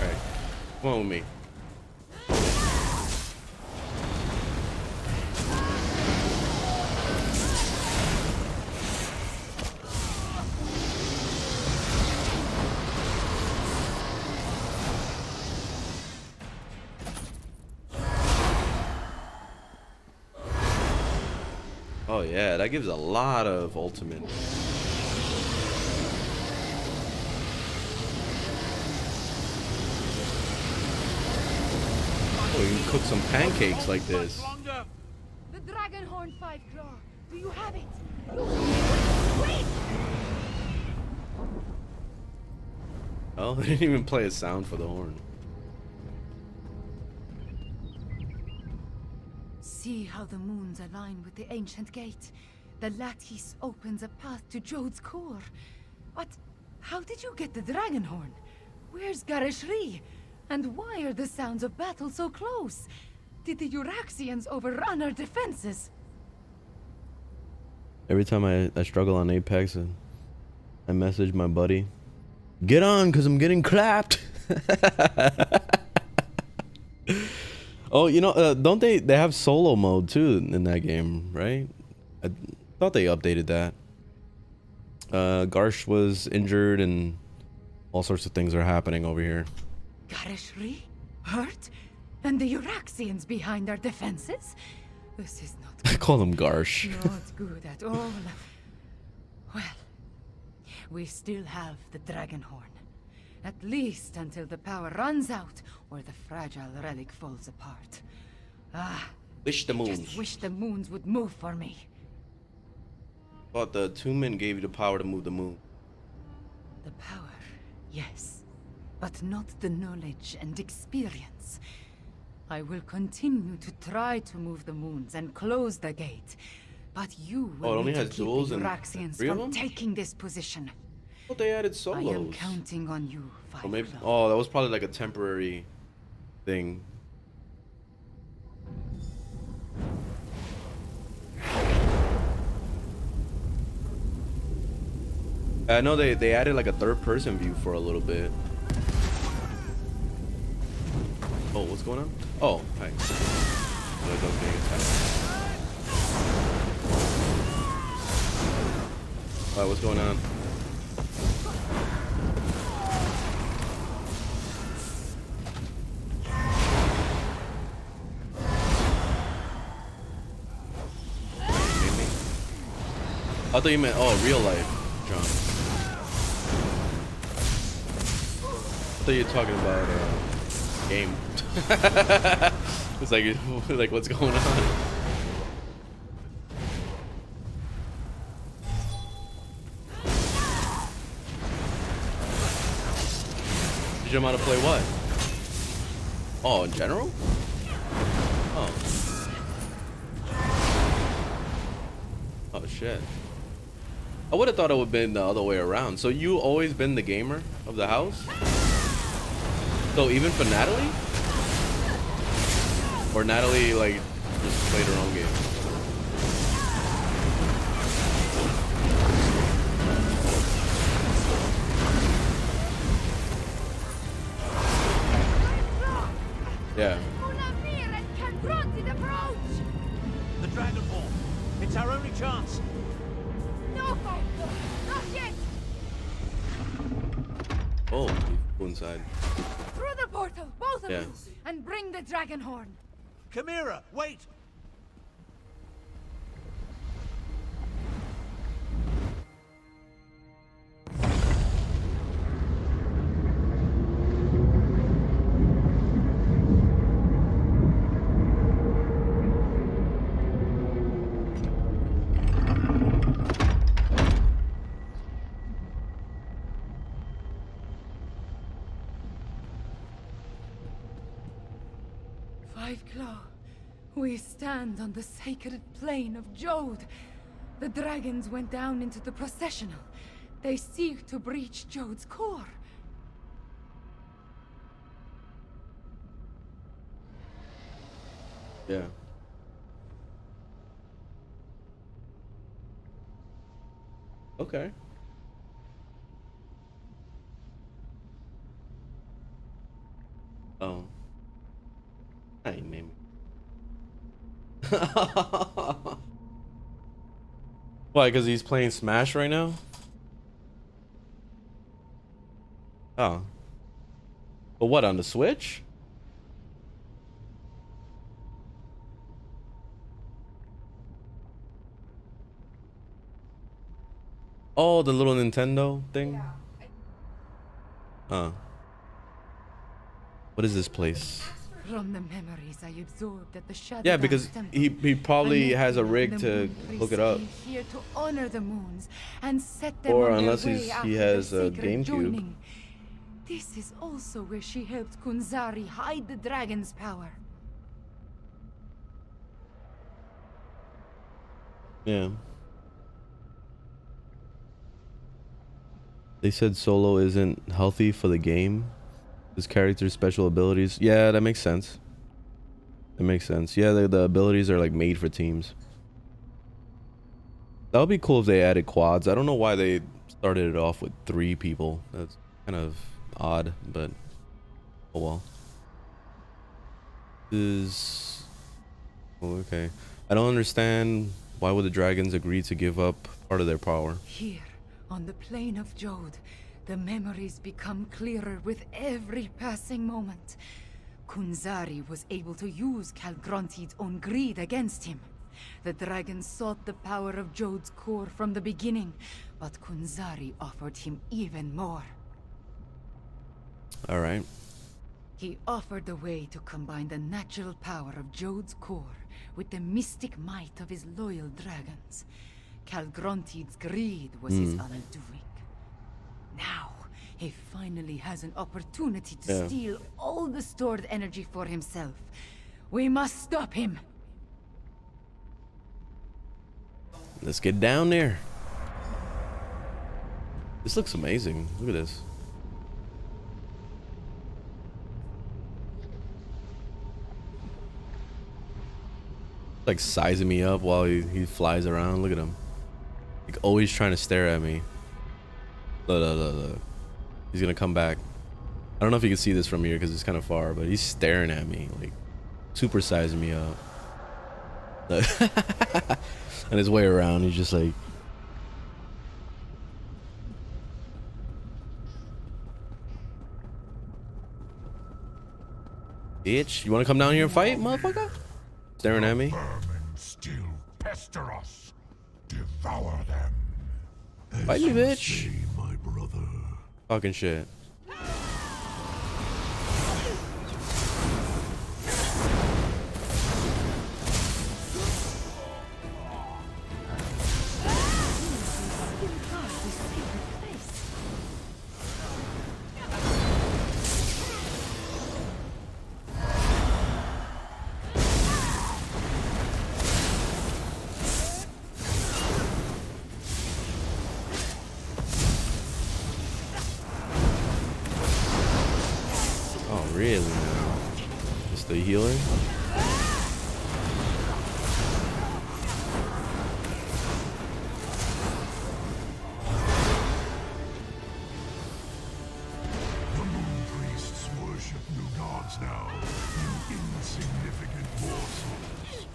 Alright. Come on with me. Oh yeah, that gives a lot of ultimate. Oh, you can cook some pancakes like this. The Dragonhorn 5 Claw. Do you have it? Wait! Oh, they didn't even play a sound for the horn. See how the moons align with the ancient gate. The lattice opens a path to Jode's core. But how did you get the Dragonhorn? Where's Garishri? And why are the sounds of battle so close? Did the Euraxians overrun our defenses? Every time I struggle on Apex, I message my buddy, "Get on, cause I'm getting clapped." Oh, you know, don't they have solo mode too in that game, right? I thought they updated that. Garsh was injured and all sorts of things are happening over here. Garishri? Hurt? And the Euraxians behind our defenses? This is not I call him Garsh. not good at all. Well, we still have the Dragonhorn. At least until the power runs out or the fragile relic falls apart. Ah, Wish the moons. just wish the moons would move for me. Thought the Tumen gave you the power to move the moon. The power, yes, but not the knowledge and experience. I will continue to try to move the moons and close the gate, but you Oh, it will only need to has keep duels the and Euraxians three of from them? taking this position. I thought they added I solos. am counting on you, Or maybe. Firefly. Oh, that was probably like a temporary thing. I know they added like a third-person view for a little bit. Oh, what's going on? Oh, hi. I was getting attacked. Alright, what's going on? I thought you meant, oh, real life, John. I thought you were talking about game. It's like what's going on? Did you know how to play what? Oh, in general? Oh. Oh shit. I would have thought it would have been the other way around. So you always been the gamer of the house? So even for Natalie? Or Natalie like just played her own game? Yeah. The Dragonhorn. It's our only chance. No, Firefly, not yet. Oh, go inside. Through the portal, both of Yeah. you, and bring the Dragonhorn. Chimera, wait! Five Claw, we stand on the sacred plane of Jode. The dragons went down into the processional. They seek to breach Jode's core. Yeah. Okay. Oh. I ain't name it. Why? Because he's playing Smash right now? Oh. But what, on the Switch? Oh, the little Nintendo thing? Huh. What is this place? From the memories I absorbed at the Shadow Yeah, because Temple, he probably the has a Necromancer rig and to the Moon look it Priest up. came here to honor the moons and set them Or on unless their way he after has their a sacred GameCube. joining. This is also where she helped Kunzari hide the dragon's power. Yeah. They said solo isn't healthy for the game. His character's special abilities. Yeah, that makes sense. That makes sense. Yeah, the abilities are like made for teams. That would be cool if they added quads. I don't know why they started it off with 3 people. That's kind of odd, but oh well. Oh, okay. I don't understand. Why would the dragons agree to give up part of their power? Here, on the plain of Jode, the memories become clearer with every passing moment. Kunzari was able to use Calgronti's own greed against him. The dragon sought the power of Jode's core from the beginning, but Kunzari offered him even more. Alright. He offered a way to combine the natural power of Jode's core with the mystic might of his loyal dragons. Calgronti's greed was his undoing. Now, he finally has an opportunity to steal all the stored energy for himself. We must stop him. Let's get down there. This looks amazing. Look at this. Like sizing me up while he flies around. Look at him. Like always trying to stare at me. Look. He's gonna come back. I don't know if you can see this from here because it's kind of far, but he's staring at me, like super sizing me up. On his way around, he's just like, bitch, you want to come down here and fight, motherfucker? Staring at me. Vermin still pester us. Devour them. Fight me, bitch. Say, my brother. Talking shit. Really? Just the healer? The moon priests worship new gods now. You insignificant morsels.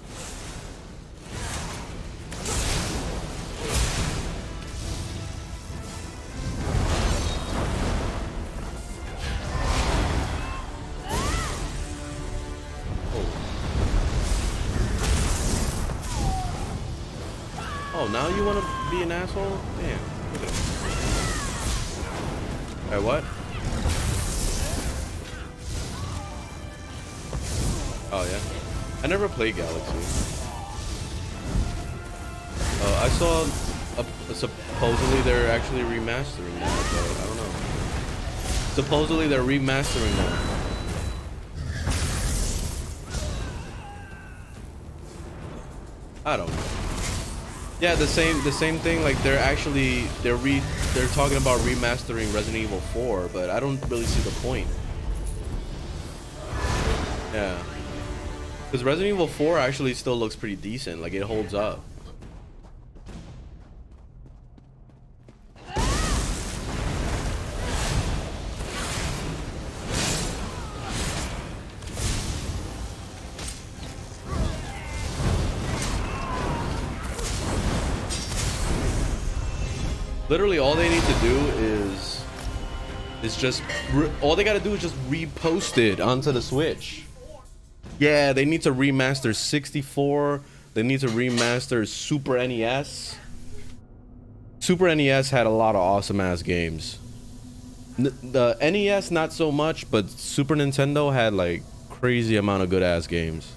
Oh, now you want to be an asshole? Damn. Look at him. Alright, what? Oh, yeah. I never played Galaxy. I saw supposedly they're actually remastering that, but I don't know. Supposedly they're remastering that. I don't know. Yeah, the same thing. Like they're talking about remastering Resident Evil 4, but I don't really see the point. Yeah, because Resident Evil 4 actually still looks pretty decent. Like it holds up. Literally, all they need to do is just all they gotta do is just repost it onto the Switch. Yeah, they need to remaster 64. They need to remaster Super NES. Super NES had a lot of awesome ass games. The NES not so much, but Super Nintendo had like crazy amount of good ass games.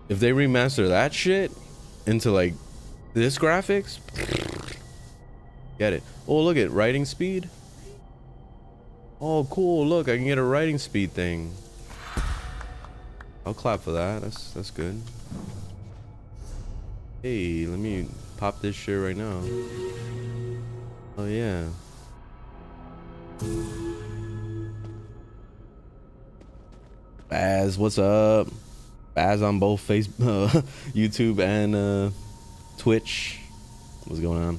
If they remaster that shit into like this graphics, get it. Oh, look at writing speed. Oh, cool. Look, I can get a writing speed thing. I'll clap for that. That's good. Hey, let me pop this shit right now. Oh yeah. Baz, what's up? Baz on both Facebook, YouTube and Twitch. What's going on?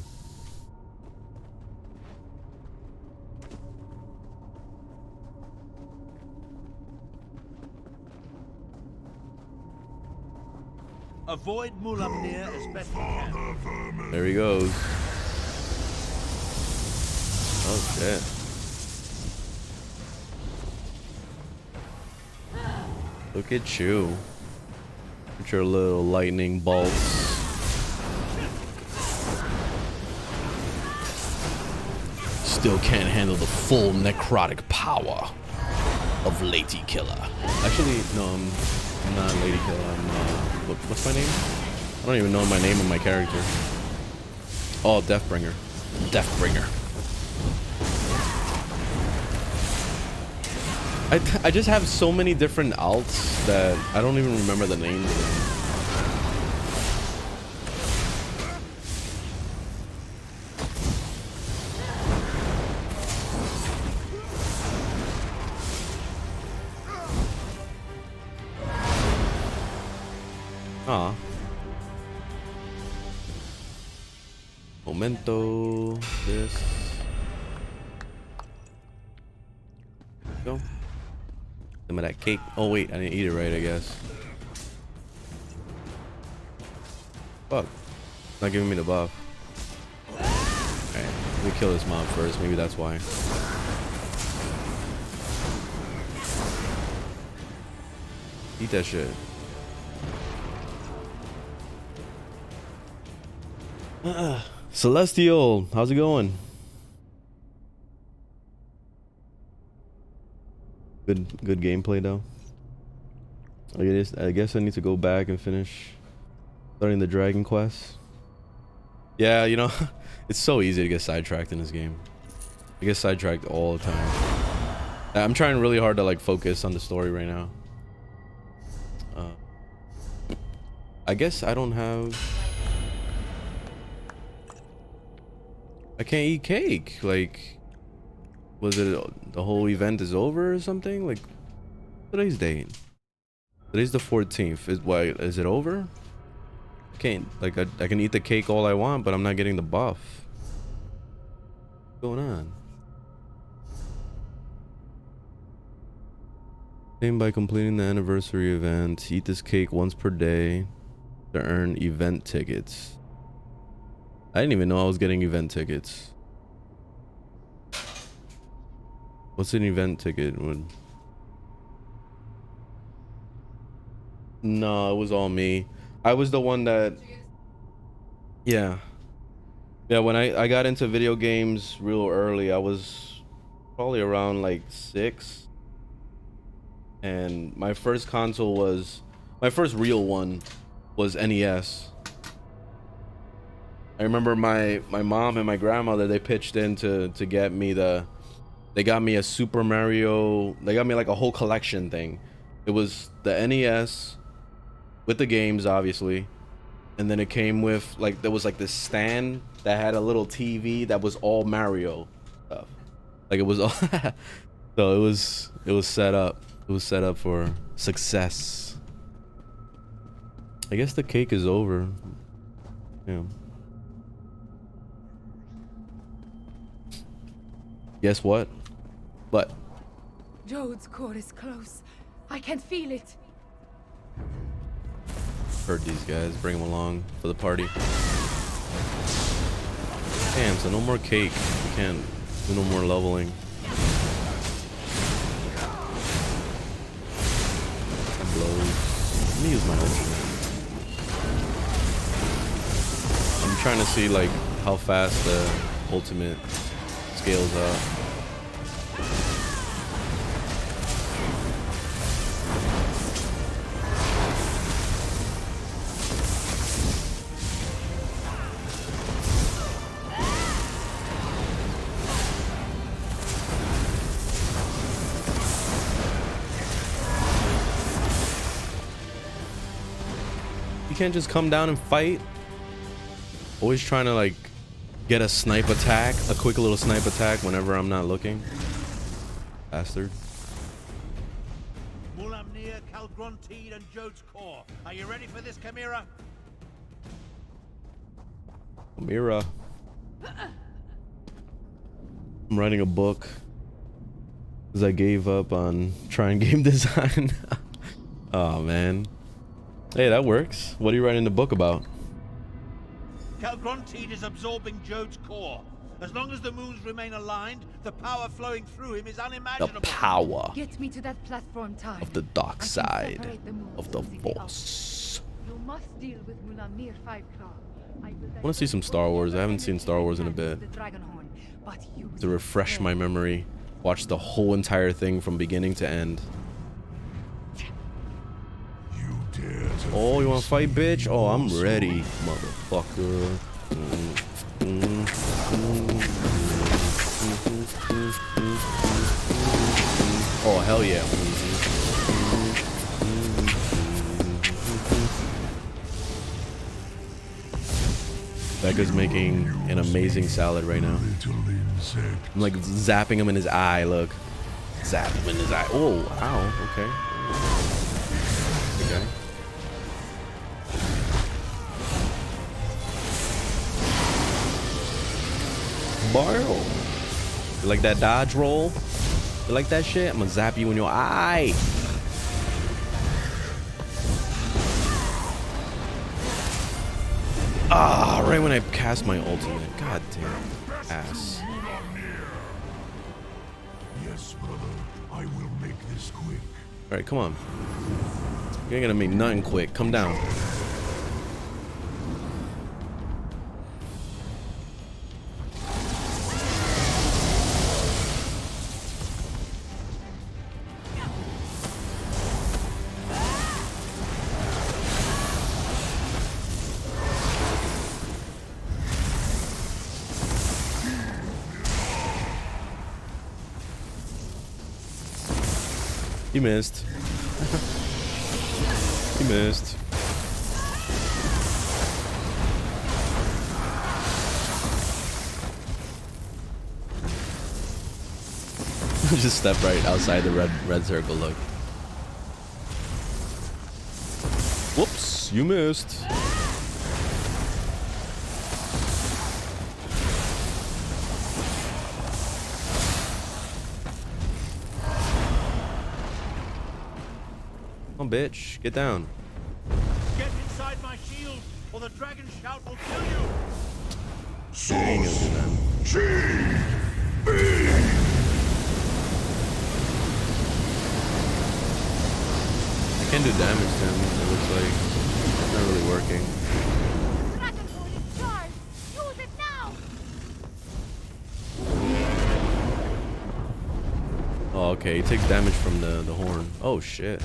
Avoid Mulamnir as best you can. There he goes. Oh shit. Look at you. With your little lightning bolts. Still can't handle the full necrotic power of Lady Killer. Actually, no, I'm not Lady Killer. I'm what's my name? I don't even know my name of my character. Oh, Deathbringer. Deathbringer. I just have so many different alts that I don't even remember the names of them. Aw. Momento. This. Go. Some of that cake. Oh wait, I didn't eat it right, I guess. Fuck. Not giving me the buff. Alright, let me kill this mob first. Maybe that's why. Eat that shit. Celestial, how's it going? Good gameplay though. I guess I need to go back and finish starting the Dragon Quest. Yeah, you know, it's so easy to get sidetracked in this game. I get sidetracked all the time. I'm trying really hard to like focus on the story right now. I guess I don't have. I can't eat cake. Like, was it the whole event is over or something? Like, today's date. Today's the 14th. Is it over? I can't. Like, I can eat the cake all I want, but I'm not getting the buff. What's going on? Same by completing the anniversary event. Eat this cake once per day to earn event tickets. I didn't even know I was getting event tickets. What's an event ticket? No, it was all me. I was the one that... Yeah. Yeah, when I got into video games real early, I was probably around like 6. And my first console was... My first real one was NES. I remember my mom and my grandmother, they pitched in to get me they got me a Super Mario, they got me like a whole collection thing. It was the NES with the games, obviously. and then it came with like there was like this stand that had a little TV that was all Mario stuff. Like it was all so it was set up. It was set up for success. I guess the cake is over. Yeah. Guess what? What? Jode's core is close. I can feel it. Heard these guys. Bring them along for the party. Damn, so no more cake. We can't do no more leveling. Blows. Let me use my ultimate. I'm trying to see like how fast the ultimate scales up. You can't just come down and fight. Always trying to like get a snipe attack, a quick little snipe attack whenever I'm not looking. Bastard. Mulamnir, Calgronteed, and Jode's core. Are you ready for this, Chimera? Chimera. I'm writing a book because I gave up on trying game design. Oh man. Hey, that works. What are you writing the book about? Calgronteed is absorbing Jode's core. As long as the moons remain aligned, the power flowing through him is The unimaginable. power Get me to that platform, Ty. of the dark I can side separate the moons of the from Force. You must deal with Mulamnir Fiveclaw. I wanna see some Star Wars. I haven't seen Star Wars in a bit. To refresh my memory. Watch the whole entire thing from beginning to end. Oh, you wanna fight, bitch? Oh, I'm ready, motherfucker. Oh, hell yeah. Becca's making an amazing salad right now. I'm like zapping him in his eye, look. Zap him in his eye. Oh, ow, okay. Okay. Barrel. You like that dodge roll? You like that shit? I'm gonna zap you in your eye. Ah, right when I cast my ultimate. God damn. Ass. Yes, brother. I will make this quick. Alright, come on. You ain't gonna make nothing quick. Come down. You missed. You missed. Just step right outside the red circle, look. Whoops, you missed. Come on, bitch, get down. Get inside my shield, or the dragon shout will kill you. I can do damage to him, it looks like. It's not really working. Dragon Horn is charged. Use it now. Oh, okay, he takes damage from the horn. Oh, shit.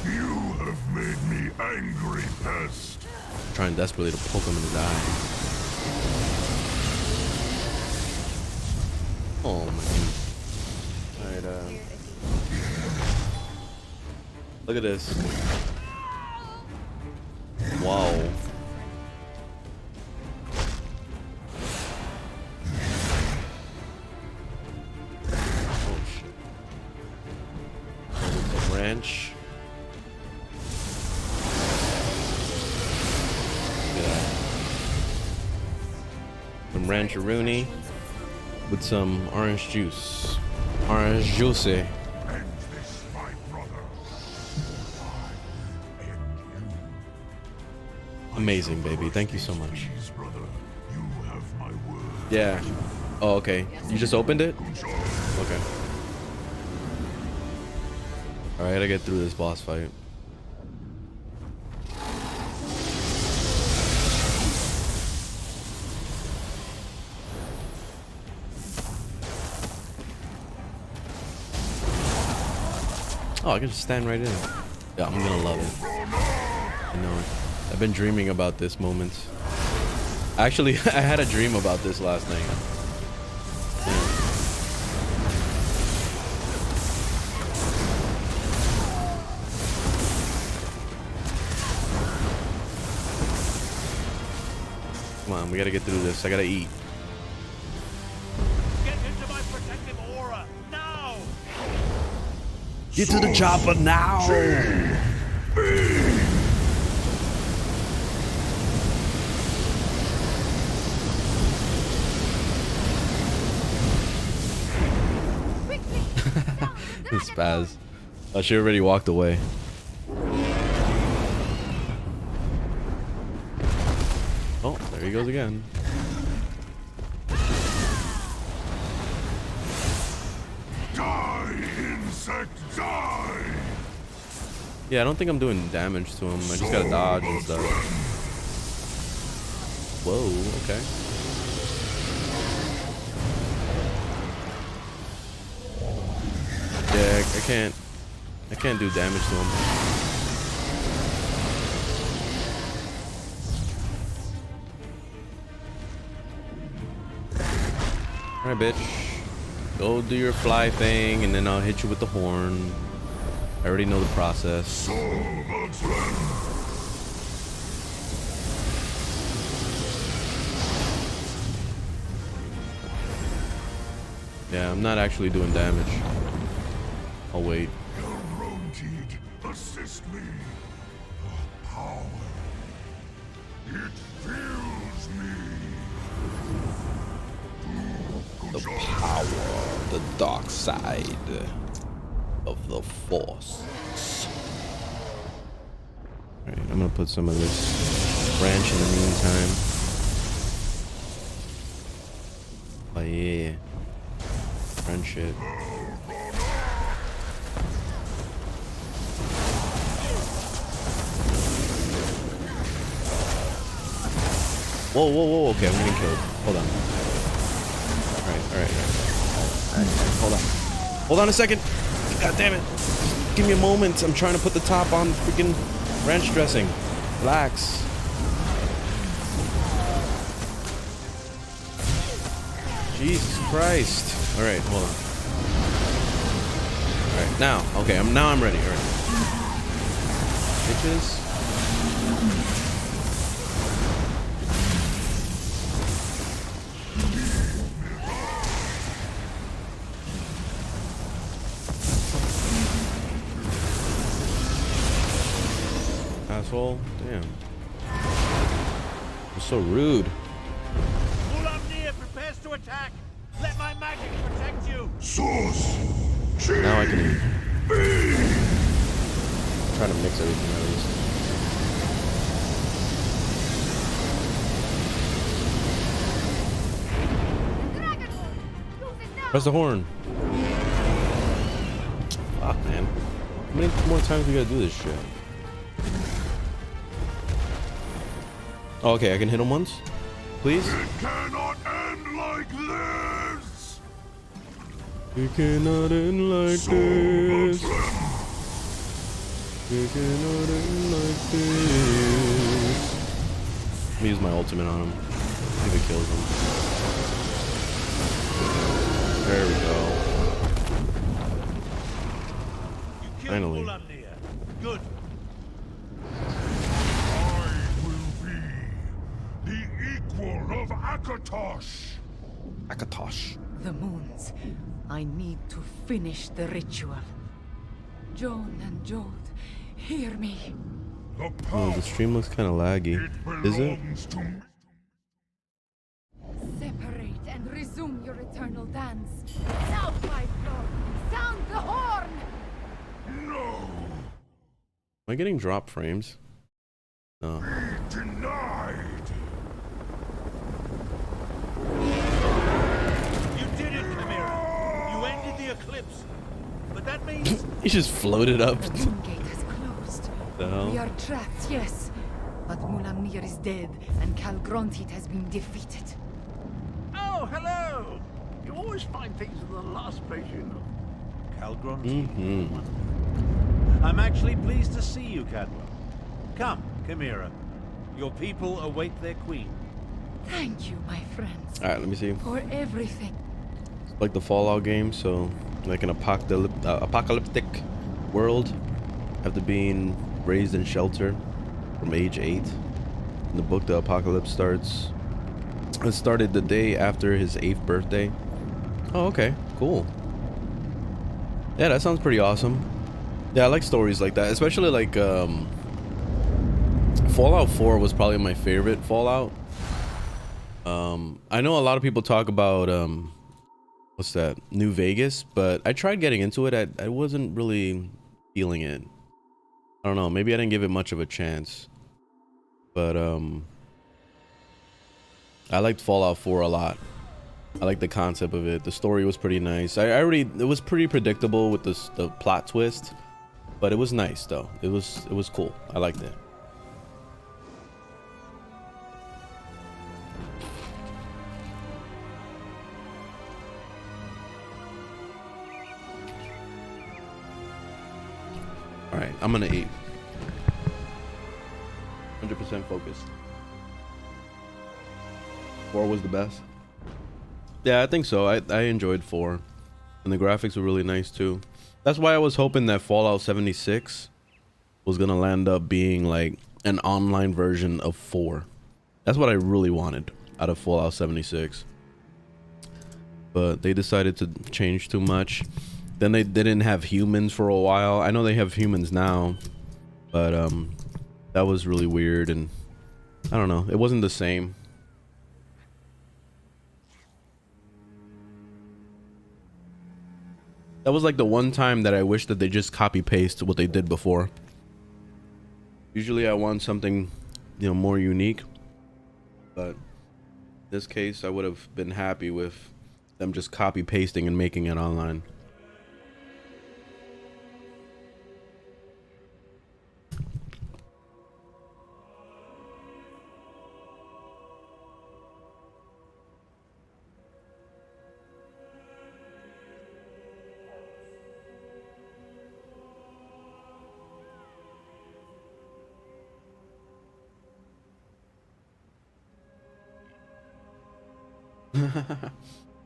You have made me angry, pest. Trying desperately to poke him in his eye. Oh my god. Alright, Look at this. Wow. Oh shit. Oh, the ranch. Look at that. Some rancheroonie with some orange juice. Orange juice. End this, my brother. I end you. Amazing, baby. Thank you so much. Please, brother. You have my word. Yeah. Oh, okay. You just opened it? Okay. Alright, I gotta get through this boss fight. Oh, I can just stand right in it. Yeah, I'm gonna love it. I know it. I've been dreaming about this moment. Actually, I had a dream about this last night. Come on, we gotta get through this. I gotta eat. Get into my protective aura now! Get to the chopper now! Spaz. Oh, she already walked away. Oh, there he goes again. Die, insect, die! Yeah, I don't think I'm doing damage to him. I just gotta dodge and stuff. Whoa, okay. Yeah, I can't do damage to him. Alright, bitch. Go do your fly thing, and then I'll hit you with the horn. I already know the process. Yeah, I'm not actually doing damage. I'll wait. Guaranteed, assist me. The power. It fills me. The power, the dark side of the force. Alright, I'm gonna put some of this branch in the meantime. Oh yeah. Friendship. Whoa, whoa, whoa, okay, I'm getting killed. Hold on. Alright. Hold on. Hold on a second. God damn it. Just give me a moment. I'm trying to put the top on freaking ranch dressing. Relax. Jesus Christ. Alright, hold on. Alright, now. Okay, now I'm ready. Alright. Bitches. Asshole. Damn. You're so rude. Ulamnir prepares to attack. Let my magic protect you. Source. Now I can try to mix everything at least. Press the horn. Fuck, man. How many more times we gotta do this shit? Oh, okay, I can hit him once? Please? It cannot end like this. It cannot end like this. It cannot end like this. Let me use my ultimate on him. I think it kills him. There we go. You killed Finally. Ulamnir. The moons. I need to finish the ritual. Joan and Jode, hear me. Oh, the stream looks kind of laggy. Is it? Separate and resume your eternal dance. Now, my floor, sound the horn! Am I getting drop frames? No. Denied! You did it, Chimera. You ended the eclipse. But that means He just floated up. The moon gate has closed. The hell? We are trapped, yes. But Mulamnir is dead, and Calgrontit has been defeated. Oh, hello! You always find things in the last place you know. Calgron. I'm actually pleased to see you, Cadwell. Come, Chimera. Your people await their queen. Thank you, my friends, All right, let me see. for everything. It's like the Fallout game, so like an apocalyptic world. After being raised in shelter from age 8. In the book, the apocalypse starts. It started the day after his 8th birthday. Oh, okay, cool. Yeah, that sounds pretty awesome. Yeah, I like stories like that, especially like Fallout 4 was probably my favorite Fallout. I know a lot of people talk about what's that, New Vegas, but I tried getting into it. I wasn't really feeling it. I don't know, maybe I didn't give it much of a chance, but I liked Fallout 4 a lot. I like the concept of it. The story was pretty nice. It was pretty predictable with the plot twist, but it was nice though. It was cool. I liked it. All right, I'm gonna eat. 100% focused. 4 was the best. Yeah, I think so. I enjoyed 4, and the graphics were really nice too. That's why I was hoping that Fallout 76 was gonna land up being like an online version of 4. That's what I really wanted out of Fallout 76. But they decided to change too much. Then they didn't have humans for a while. I know they have humans now, but that was really weird, and I don't know. It wasn't the same. That was like the one time that I wish that they just copy paste what they did before. Usually I want something, you know, more unique, but in this case I would have been happy with them just copy pasting and making it online.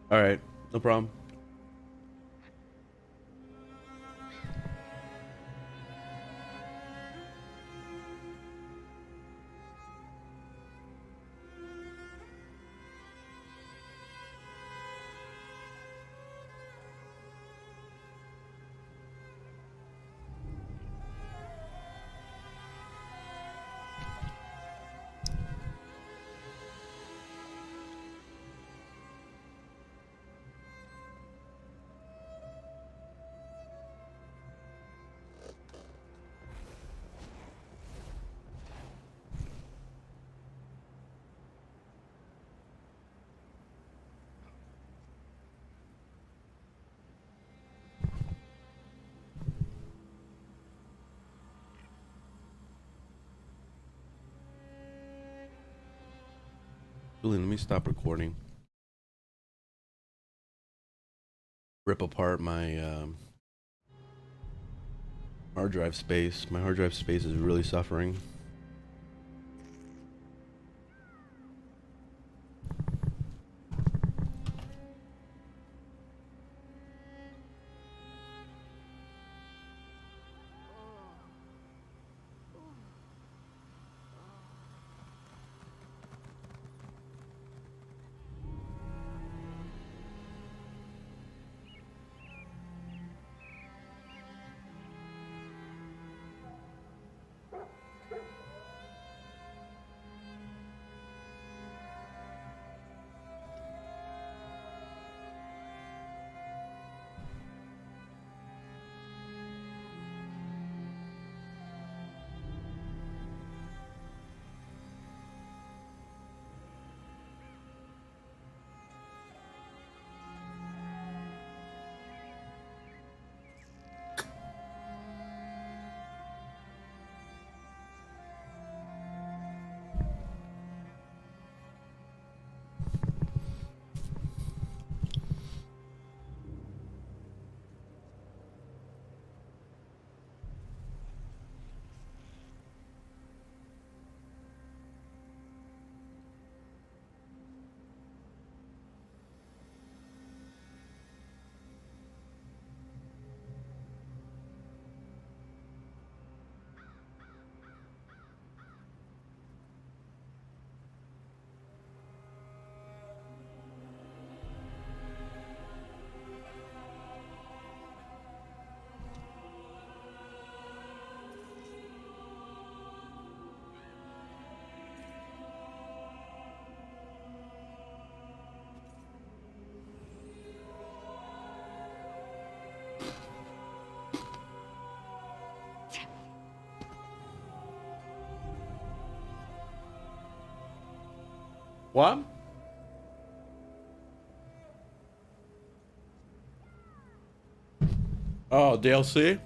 All right, no problem. Julian, let me stop recording. Rip apart my hard drive space. My hard drive space is really suffering. What? Oh, DLC?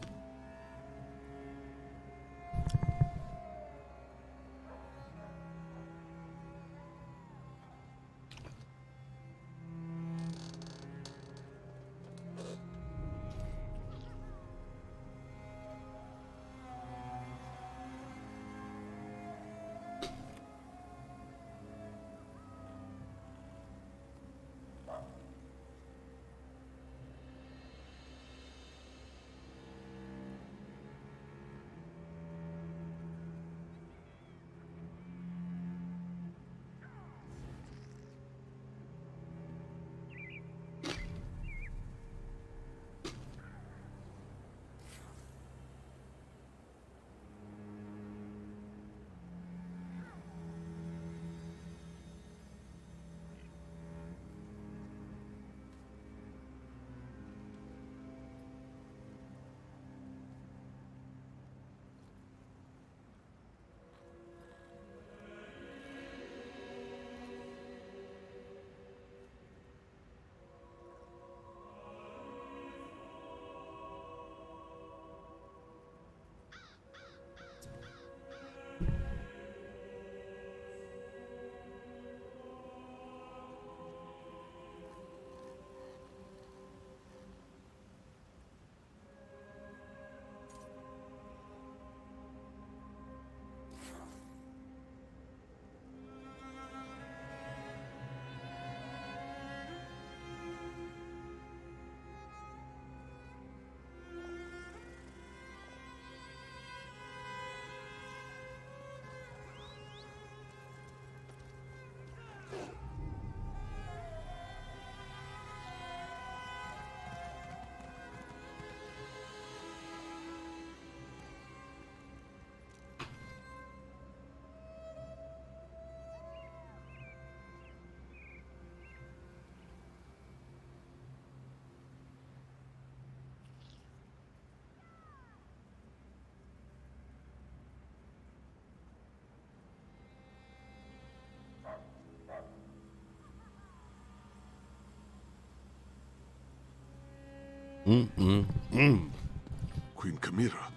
Queen Chimera,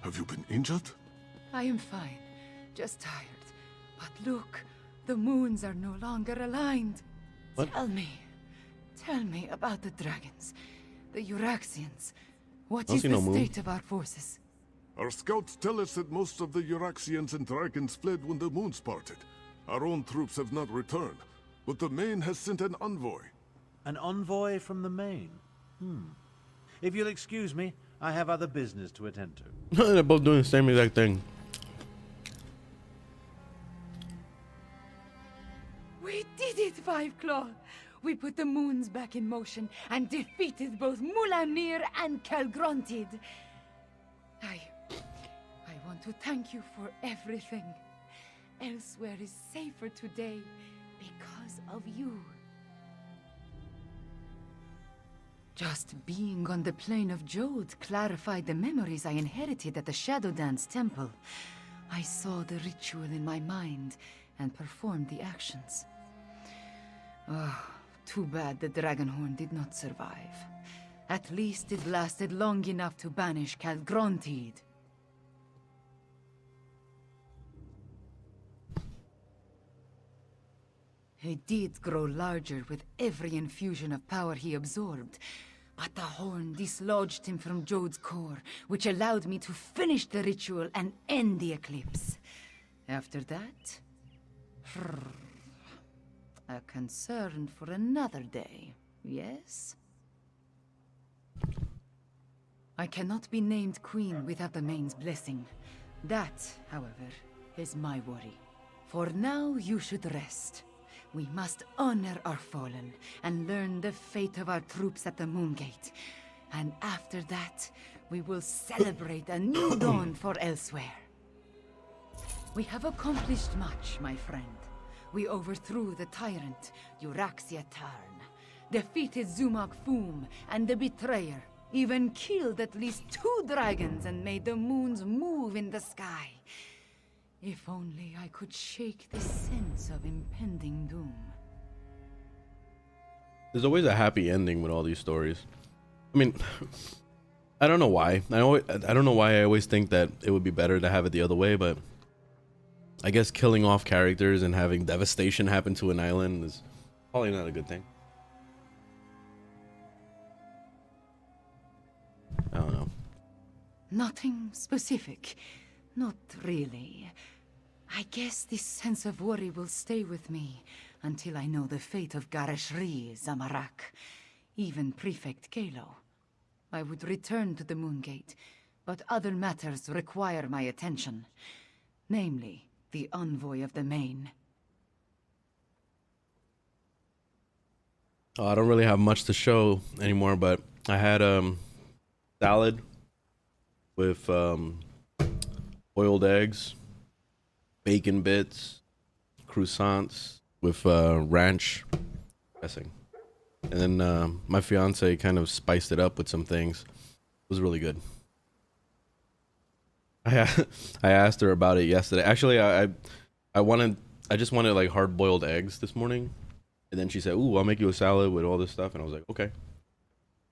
have you been injured? I am fine, just tired. But look, the moons are no longer aligned. What? Tell me about the dragons, the Euraxians. What Don't is see the no moon. state of our forces? Our scouts tell us that most of the Euraxians and dragons fled when the moons parted. Our own troops have not returned, but the Main has sent an envoy. An envoy from the Main? If you'll excuse me, I have other business to attend to. They're both doing the same exact thing. We did it, Five Claw! We put the moons back in motion and defeated both Mulamnir and Calgrontid. I want to thank you for everything. Elsewhere is safer today because of you. Just being on the plane of Jode clarified the memories I inherited at the Shadow Dance Temple. I saw the ritual in my mind and performed the actions. Oh, too bad the Dragonhorn did not survive. At least it lasted long enough to banish Calgrontid. He did grow larger with every infusion of power he absorbed, but the horn dislodged him from Jode's core, which allowed me to finish the ritual and end the eclipse. After that, a concern for another day, yes? I cannot be named queen without the Main's blessing. That, however, is my worry. For now, you should rest. We must honor our fallen and learn the fate of our troops at the Moongate. And after that, we will celebrate a new dawn for elsewhere. We have accomplished much, my friend. We overthrew the tyrant, Euraxia Tarn, defeated Zumag Foom and the Betrayer, even killed at least 2 dragons and made the moons move in the sky. If only I could shake the sense of impending doom. There's always a happy ending with all these stories. I mean, I don't know why. I don't know why I always think that it would be better to have it the other way, but I guess killing off characters and having devastation happen to an island is probably not a good thing. I don't know. Nothing specific. Not really. I guess this sense of worry will stay with me until I know the fate of Gareshri, Zamarak, even Prefect Kalo. I would return to the Moongate, but other matters require my attention. Namely, the envoy of the Main. Oh, I don't really have much to show anymore, but I had salad with boiled eggs, bacon bits, croissants with ranch dressing. And then my fiance kind of spiced it up with some things. It was really good. I asked her about it yesterday. Actually, I just wanted like hard boiled eggs this morning. And then she said, "Ooh, I'll make you a salad with all this stuff." And I was like, "Okay."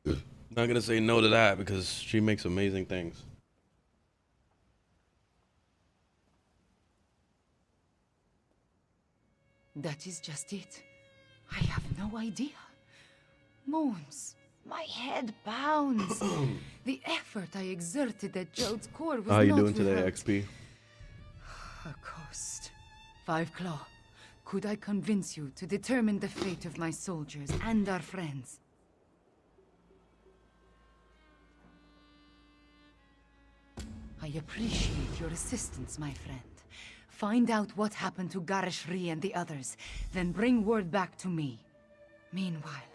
Not gonna say no to that because she makes amazing things. That is just it. I have no idea. Moons. My head pounds. The effort I exerted at Jode's core was How you not doing today, without XP? a cost. Five Claw, could I convince you to determine the fate of my soldiers and our friends? I appreciate your assistance, my friend. Find out what happened to Gareshri and the others, then bring word back to me. Meanwhile,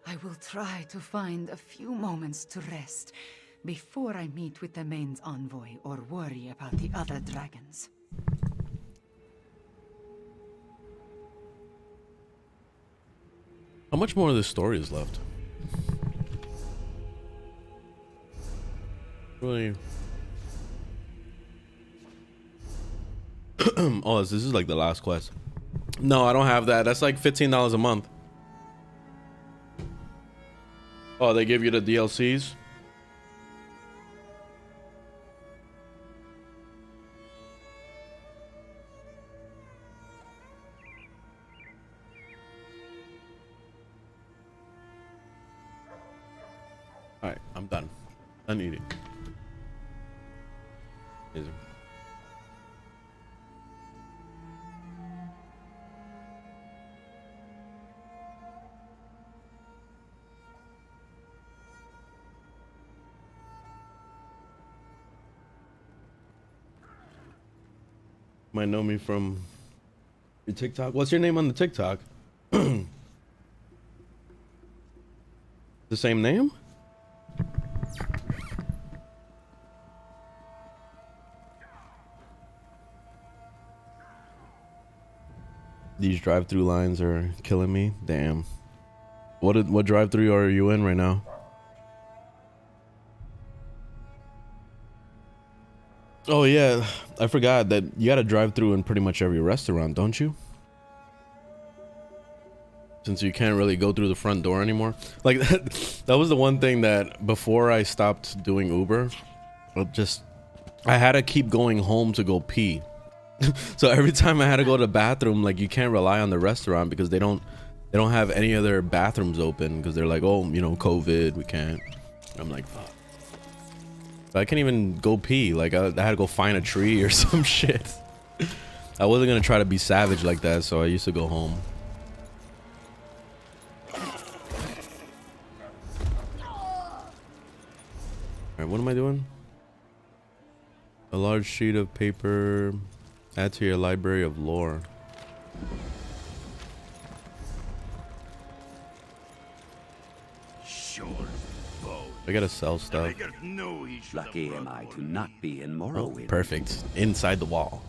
I will try to find a few moments to rest before I meet with the Main's envoy or worry about the other dragons. How much more of this story is left? Really? Oh, this is like the last quest. No, I don't have that. That's like $15 a month. Oh, they give you the DLCs? Alright, I'm done. Done eating. Amazing. Might know me from your TikTok. What's your name on the TikTok? The same name? These drive-through lines are killing me. Damn. What drive-through are you in right now? Oh yeah, I forgot that you gotta drive through in pretty much every restaurant, don't you? Since you can't really go through the front door anymore. Like that was the one thing that before I stopped doing Uber, I had to keep going home to go pee. So every time I had to go to the bathroom, like you can't rely on the restaurant because they don't have any other bathrooms open because they're like, oh, you know, COVID, we can't. I'm like, fuck. I can't even go pee. Like I had to go find a tree or some shit. I wasn't gonna try to be savage like that, so I used to go home. Alright, what am I doing? A large sheet of paper. Add to your library of lore. I gotta sell stuff. Lucky am I to not be in Morrowind. Perfect. Inside the wall.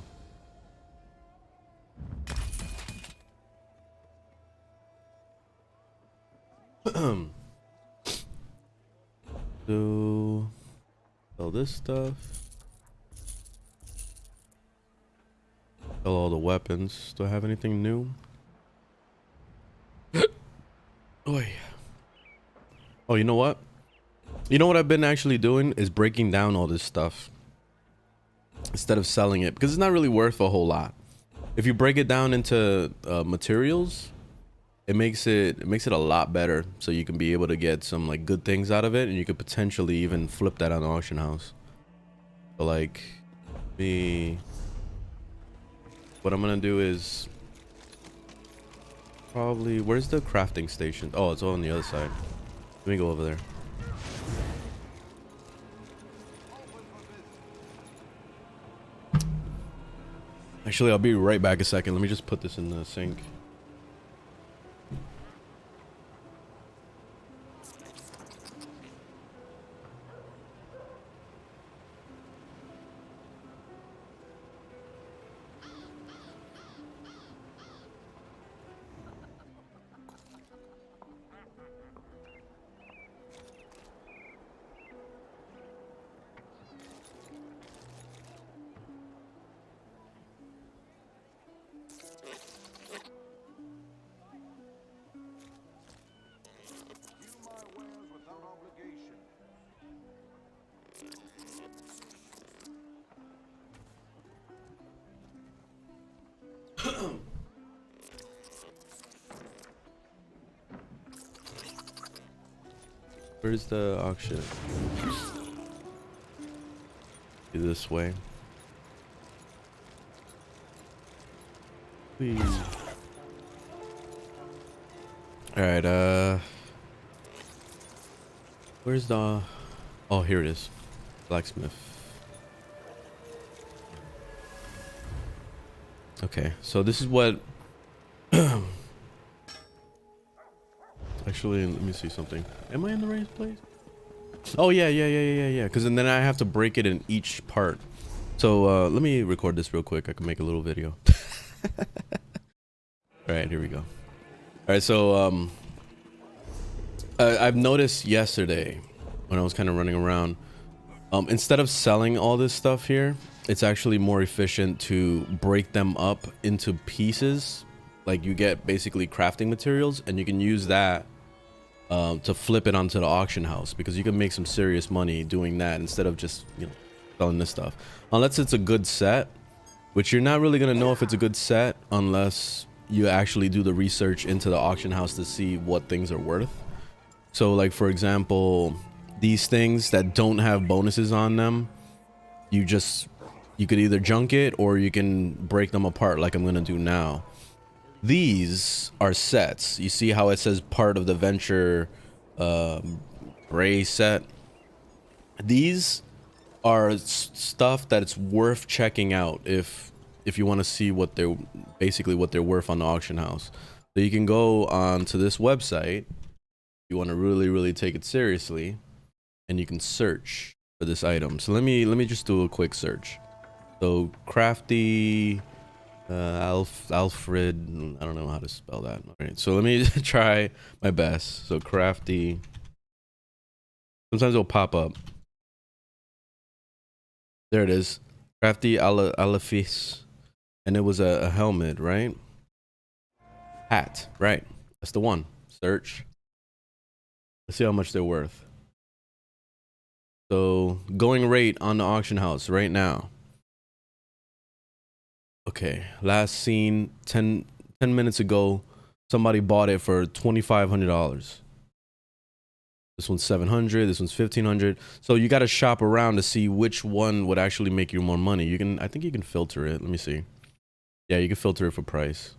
So sell this stuff. Sell all the weapons. Do I have anything new? Oy. Oh, you know what? You know what I've been actually doing is breaking down all this stuff instead of selling it, because it's not really worth a whole lot. If you break it down into materials, it makes it a lot better, so you can be able to get some like good things out of it, and you could potentially even flip that on the auction house. So like what I'm gonna do is probably, where's the crafting station? Oh, it's all on the other side. Let me go over there. Actually, I'll be right back a second. Let me just put this in the sink. Where's the auction? This way. Please. All right. Where's the? Oh, here it is. Blacksmith. Okay, so this is what. Actually, let me see something. Am I in the right place? Oh yeah. Because then I have to break it in each part. So let me record this real quick. I can make a little video. All right, here we go. All right, so I've noticed yesterday when I was kind of running around, instead of selling all this stuff here, it's actually more efficient to break them up into pieces. Like you get basically crafting materials, and you can use that to flip it onto the auction house, because you can make some serious money doing that instead of just, you know, selling this stuff. Unless it's a good set, which you're not really gonna know if it's a good set unless you actually do the research into the auction house to see what things are worth. So like, for example, these things that don't have bonuses on them, you could either junk it or you can break them apart like I'm gonna do now. These are sets. You see how it says part of the venture gray set? These are stuff that it's worth checking out if you want to see what they're worth on the auction house. So you can go on to this website. You want to really take it seriously, and you can search for this item. So let me just do a quick search. So crafty Alfred, I don't know how to spell that. All right, so let me try my best. So crafty, sometimes it'll pop up. There it is, crafty Alafis, and it was a helmet, right? Hat, right? That's the one. Search. Let's see how much they're worth. So going rate on the auction house right now. Okay, last seen 10 minutes ago, somebody bought it for $2,500. This one's $700, this one's $1,500. So you got to shop around to see which one would actually make you more money. I think you can filter it. Let me see. Yeah, you can filter it for price.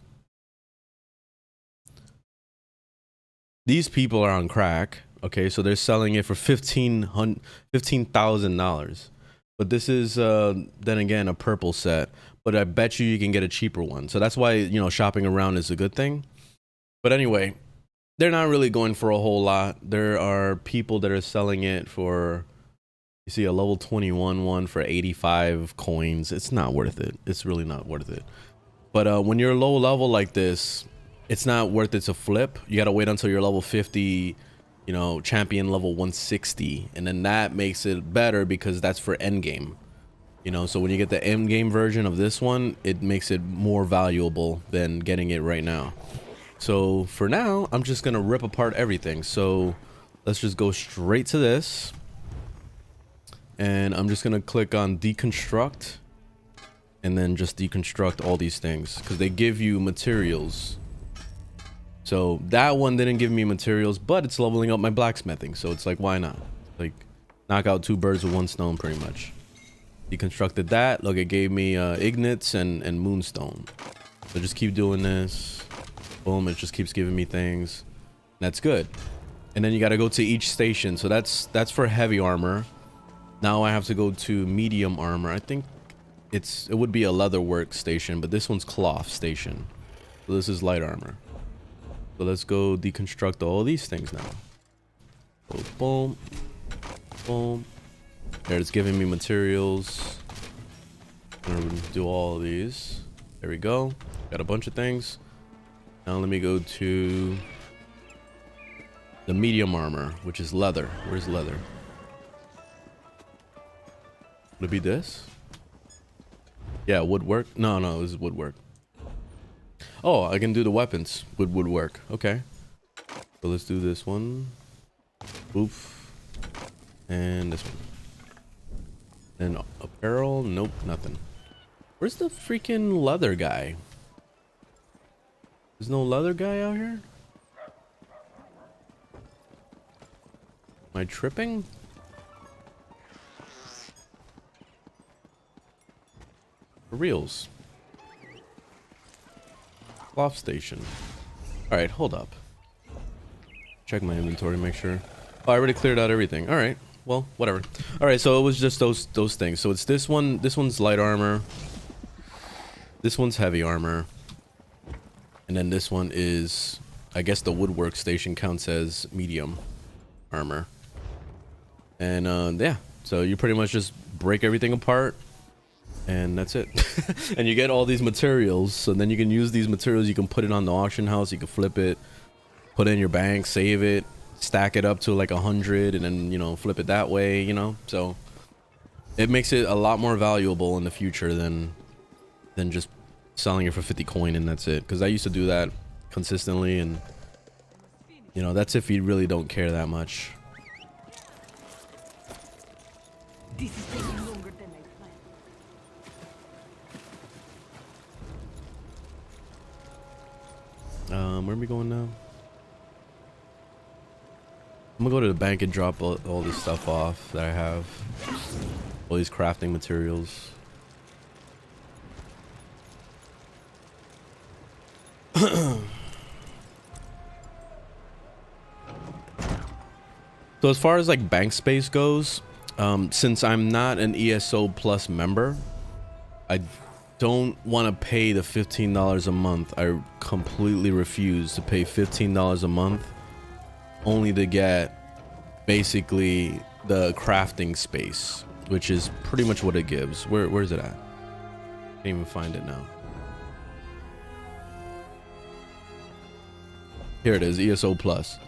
These people are on crack. Okay, so they're selling it for $15,000. But this is then again a purple set. But I bet you can get a cheaper one. So that's why, you know, shopping around is a good thing. But anyway, they're not really going for a whole lot. There are people that are selling it for, you see a level 21 one for 85 coins. It's not worth it. It's really not worth it. But when you're low level like this, it's not worth it to flip. You got to wait until you're level 50, you know, champion level 160. And then that makes it better because that's for end game. You know, so when you get the end game version of this one, it makes it more valuable than getting it right now. So for now, I'm just gonna rip apart everything. So let's just go straight to this, and I'm just gonna click on deconstruct, and then just deconstruct all these things because they give you materials. So that one didn't give me materials, but it's leveling up my blacksmithing, so it's like, why not? Like, knock out 2 birds with 1 stone pretty much. Deconstructed that. Look, it gave me ignits and moonstone. So just keep doing this. Boom, it just keeps giving me things. That's good. And then you got to go to each station. So that's for heavy armor. Now I have to go to medium armor. I think it would be a leatherwork station, but this one's cloth station. So this is light armor. So let's go deconstruct all these things now. So boom, boom. There, it's giving me materials. I'm gonna do all of these. There we go. Got a bunch of things. Now let me go to the medium armor, which is leather. Where's leather? Would it be this? Yeah, woodwork. No, this is woodwork. Oh, I can do the weapons with woodwork. Okay. So let's do this one. Oof. And this one. And apparel. Nope, nothing. Where's the freaking leather guy? There's no leather guy out here? Am I tripping? For reals. Cloth station. Alright, hold up. Check my inventory, make sure. Oh, I already cleared out everything. Alright, well, whatever. Alright, so it was just those things. So it's this one. This one's light armor. This one's heavy armor. And then this one is, I guess the woodwork station counts as medium armor. And yeah, so you pretty much just break everything apart. And that's it. And you get all these materials, so then you can use these materials. You can put it on the auction house, you can flip it, put it in your bank, save it, stack it up to like 100, and then, you know, flip it that way, you know. So it makes it a lot more valuable in the future than just selling it for 50 coin and that's it. Because I used to do that consistently, and you know, that's if you really don't care that much. This is taking longer than I planned. Where are we going now? I'm gonna go to the bank and drop all this stuff off that I have. All these crafting materials. So as far as like bank space goes, since I'm not an ESO Plus member, I don't want to pay the $15 a month. I completely refuse to pay $15 a month only to get basically the crafting space, which is pretty much what it gives. Where's it at? Can't even find it now. Here it is, ESO Plus.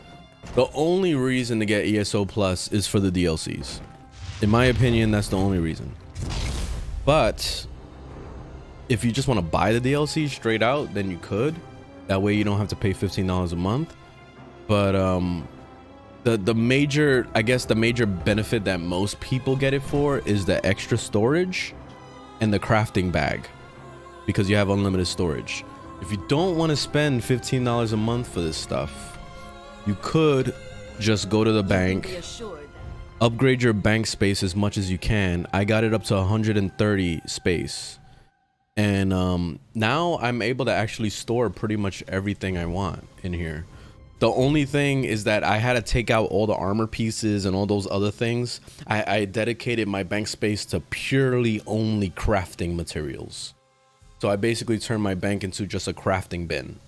The only reason to get ESO Plus is for the DLCs. In my opinion, that's the only reason. But if you just want to buy the DLC straight out, then you could. That way you don't have to pay $15 a month. But the major, I guess the major benefit that most people get it for is the extra storage and the crafting bag, because you have unlimited storage. If you don't want to spend $15 a month for this stuff, you could just go to the bank, upgrade your bank space as much as you can. I got it up to 130 space, and now I'm able to actually store pretty much everything I want in here. The only thing is that I had to take out all the armor pieces and all those other things. I dedicated my bank space to purely only crafting materials. So I basically turned my bank into just a crafting bin.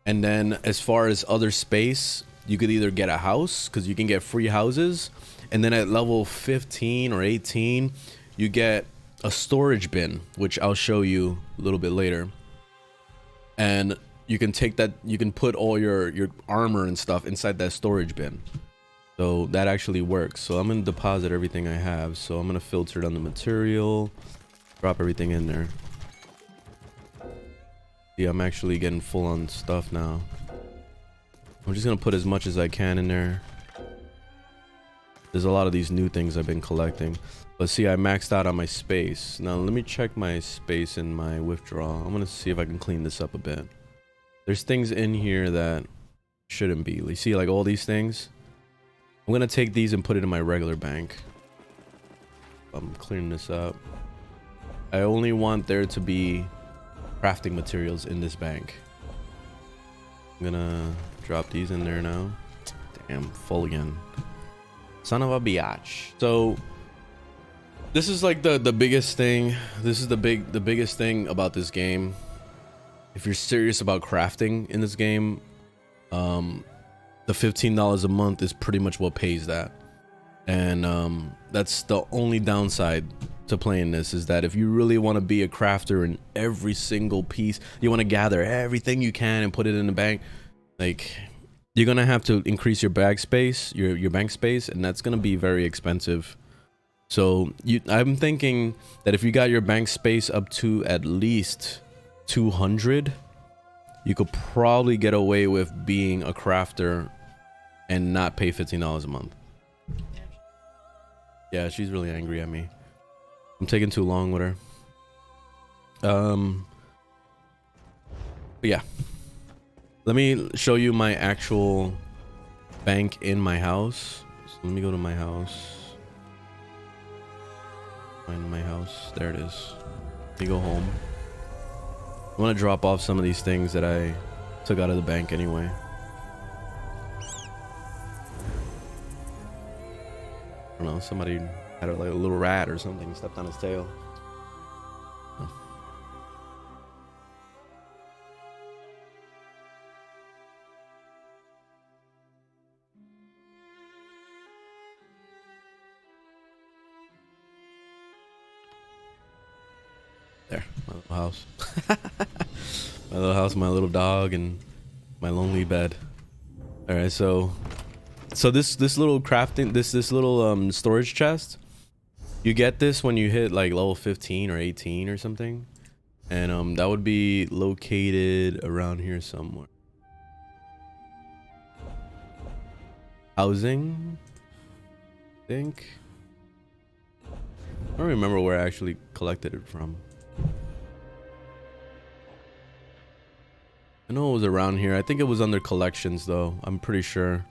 And then as far as other space, you could either get a house, because you can get free houses. And then at level 15 or 18, you get a storage bin, which I'll show you a little bit later. And you can take that, you can put all your armor and stuff inside that storage bin. So that actually works. So I'm gonna deposit everything I have. So I'm gonna filter it on the material, drop everything in there. Yeah, I'm actually getting full on stuff now. I'm just gonna put as much as I can in there. There's a lot of these new things I've been collecting. But see, I maxed out on my space. Now let me check my space in my withdrawal. I'm gonna see if I can clean this up a bit. There's things in here that shouldn't be. You see, like all these things? I'm gonna take these and put it in my regular bank. I'm clearing this up. I only want there to be crafting materials in this bank. I'm gonna drop these in there now. Damn, full again. Son of a biatch. So this is like the biggest thing. This is the biggest thing about this game. If you're serious about crafting in this game, the $15 a month is pretty much what pays that. And that's the only downside to playing this, is that if you really want to be a crafter in every single piece, you want to gather everything you can and put it in the bank, like, you're gonna have to increase your bag space, your bank space, and that's gonna be very expensive. So I'm thinking that if you got your bank space up to at least 200, you could probably get away with being a crafter and not pay $15 a month. Yeah, she's really angry at me. I'm taking too long with her. But yeah. Let me show you my actual bank in my house. So let me go to my house. Find my house. There it is. Let me go home. I want to drop off some of these things that I took out of the bank anyway. I don't know, somebody had like a little rat or something stepped on his tail. Oh. There, my little house. My little house, my little dog, and my lonely bed. All right, so this little crafting, this little storage chest, you get this when you hit like level 15 or 18 or something, and that would be located around here somewhere. Housing, I think. I don't remember where I actually collected it from. I know it was around here. I think it was under collections though. I'm pretty sure.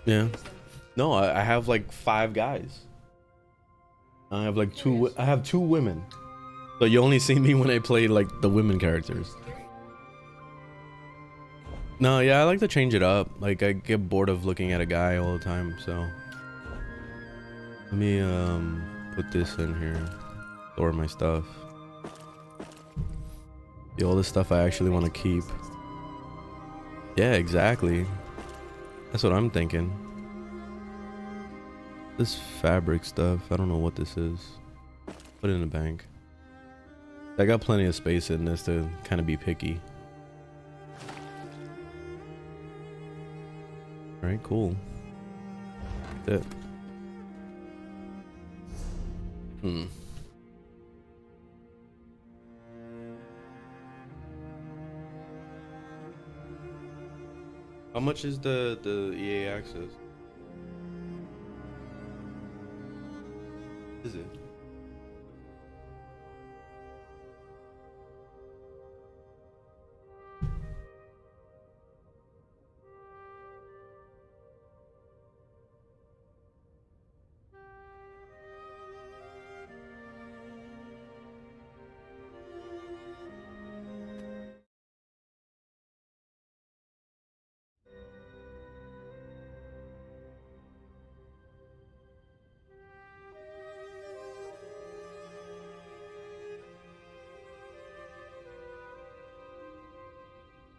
Yeah. No, I have like 5 guys. I have like I have 2 women. So you only see me when I play like the women characters. No, yeah, I like to change it up. Like, I get bored of looking at a guy all the time, so let me put this in here. Store my stuff. Yeah, all the stuff I actually want to keep. Yeah, exactly. That's what I'm thinking. This fabric stuff, I don't know what this is. Put it in the bank. I got plenty of space in this to kind of be picky. All right, cool. That's it. How much is the EA access? Is it?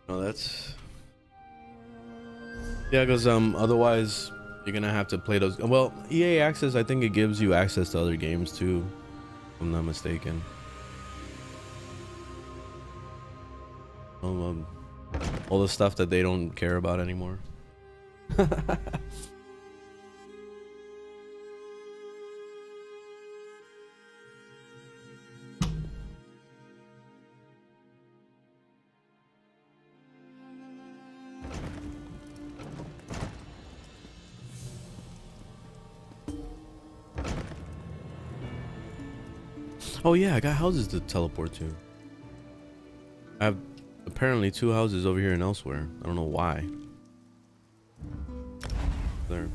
No, that's, yeah, because otherwise you're gonna have to play those. Well, EA access, I think it gives you access to other games too, if I'm not mistaken. all the stuff that they don't care about anymore. Oh yeah, I got houses to teleport to. I have apparently 2 houses over here and elsewhere. I don't know why. There.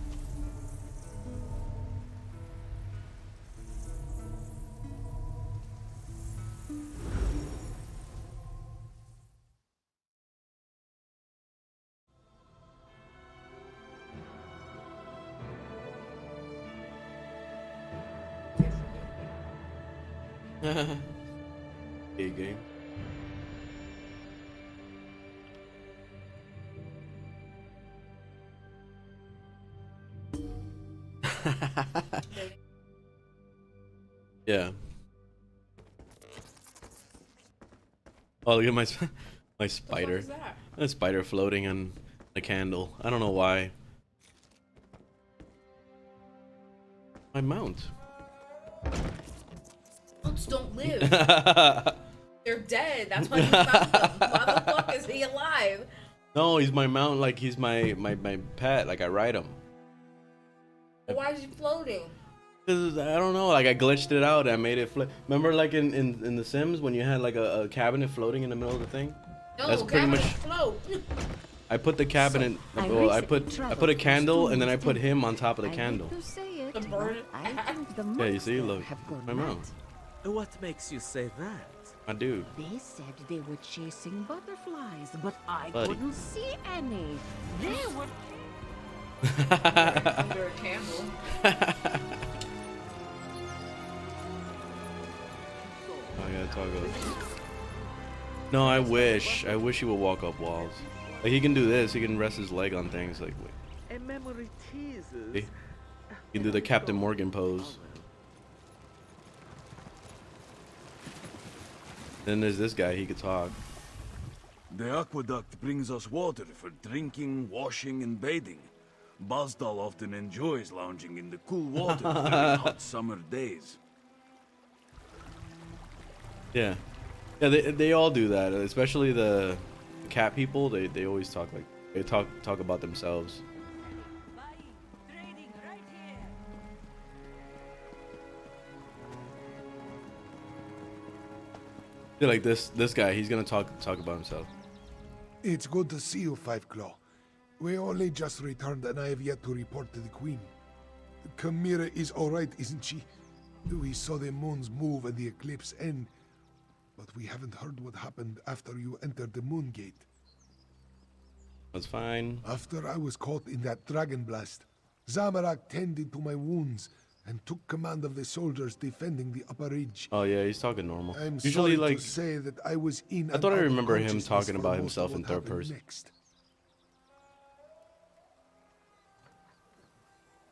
A game. Yeah. Oh, look at my my spider. A spider floating on a candle. I don't know why. My mount. Mounts don't live. They're dead. That's why you found them. Why the fuck is he alive? No, he's my mount. Like he's my pet. Like I ride him. Why is he floating? Cause I don't know. Like I glitched it out. I made it flip. Remember, like in The Sims when you had like a cabinet floating in the middle of the thing. No, that's pretty much. Float. I put the cabinet. Well, I put a candle and then I put him on top of the candle. The bird. Yeah, you see, look, my mount. What makes you say that? I do. They said they were chasing butterflies, but I Buddy. couldn't see any. They were under a candle. I gotta talk about. No, I wish he would walk up walls. Like he can do this. He can rest his leg on things. Like, wait. A memory teases. See? He can do the Captain Morgan pose. Then there's this guy. He could talk. The aqueduct brings us water for drinking, washing, and bathing. Bazdal often enjoys lounging in the cool water during hot summer days. Yeah, yeah. They all do that. Especially the cat people. They always talk like they talk about themselves. Yeah, like this guy. He's gonna talk about himself. It's good to see you, Five Claw. We only just returned and I have yet to report to the Queen. Chimera is alright, isn't she? We saw the moons move and the eclipse end, but we haven't heard what happened after you entered the Moon Gate. That's fine. After I was caught in that dragon blast, Zamorak tended to my wounds and took command of the soldiers defending the upper ridge. Oh yeah, he's talking normal. I'm Usually, sorry like, to say that I was in. I thought I and out of remember him consciousness talking for about most of himself in what third happened person. next.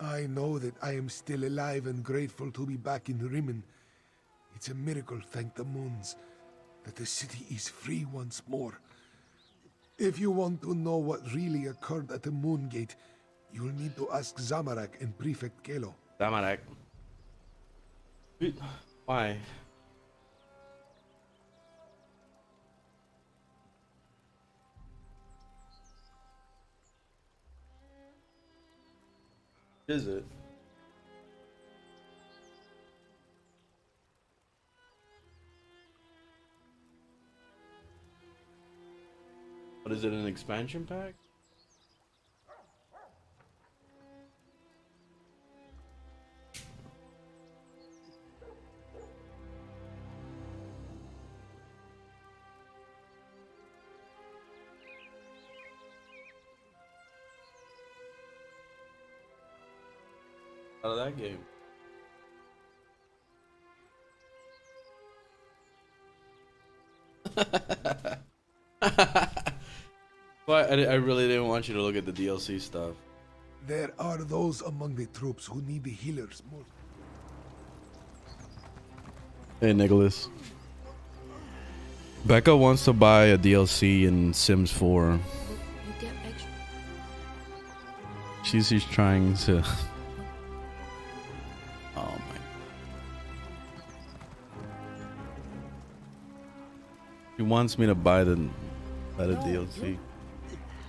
I know that I am still alive and grateful to be back in Rimmen. It's a miracle, thank the moons, that the city is free once more. If you want to know what really occurred at the Moon Gate, you'll need to ask Zamorak and Prefect Kelo. Zamorak. Why? Is it? What is it, an expansion pack? Out of that game. But I really didn't want you to look at the DLC stuff. There are those among the troops who need the healers more. Hey, Nicholas. Becca wants to buy a DLC in Sims 4. You get extra. She's trying to. Oh my. She wants me to buy the DLC.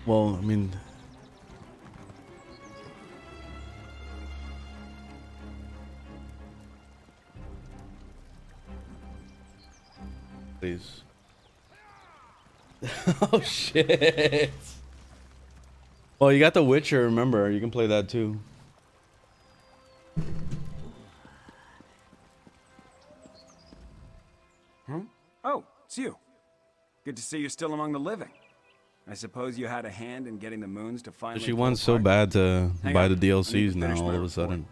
Well, I mean. Please. Oh shit. Well, you got The Witcher, remember? You can play that too. Huh? Oh, it's you. Good to see you're still among the living. I suppose you had a hand in getting the moons to finally. She wants so bad to buy the DLCs now all of a sudden.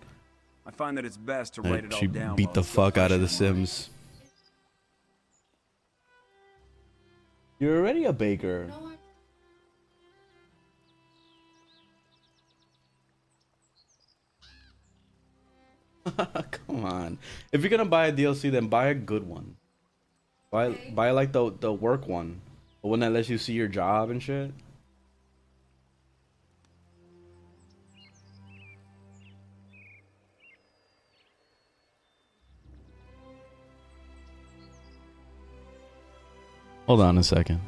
I find that it's best to write it all She down. beat while the it's still fuck out of The fresh in my mind. Sims. You're already a baker. Come on. If you're gonna buy a DLC, then buy a good one. Buy like the work one. The one that lets you see your job and shit. Hold on a second.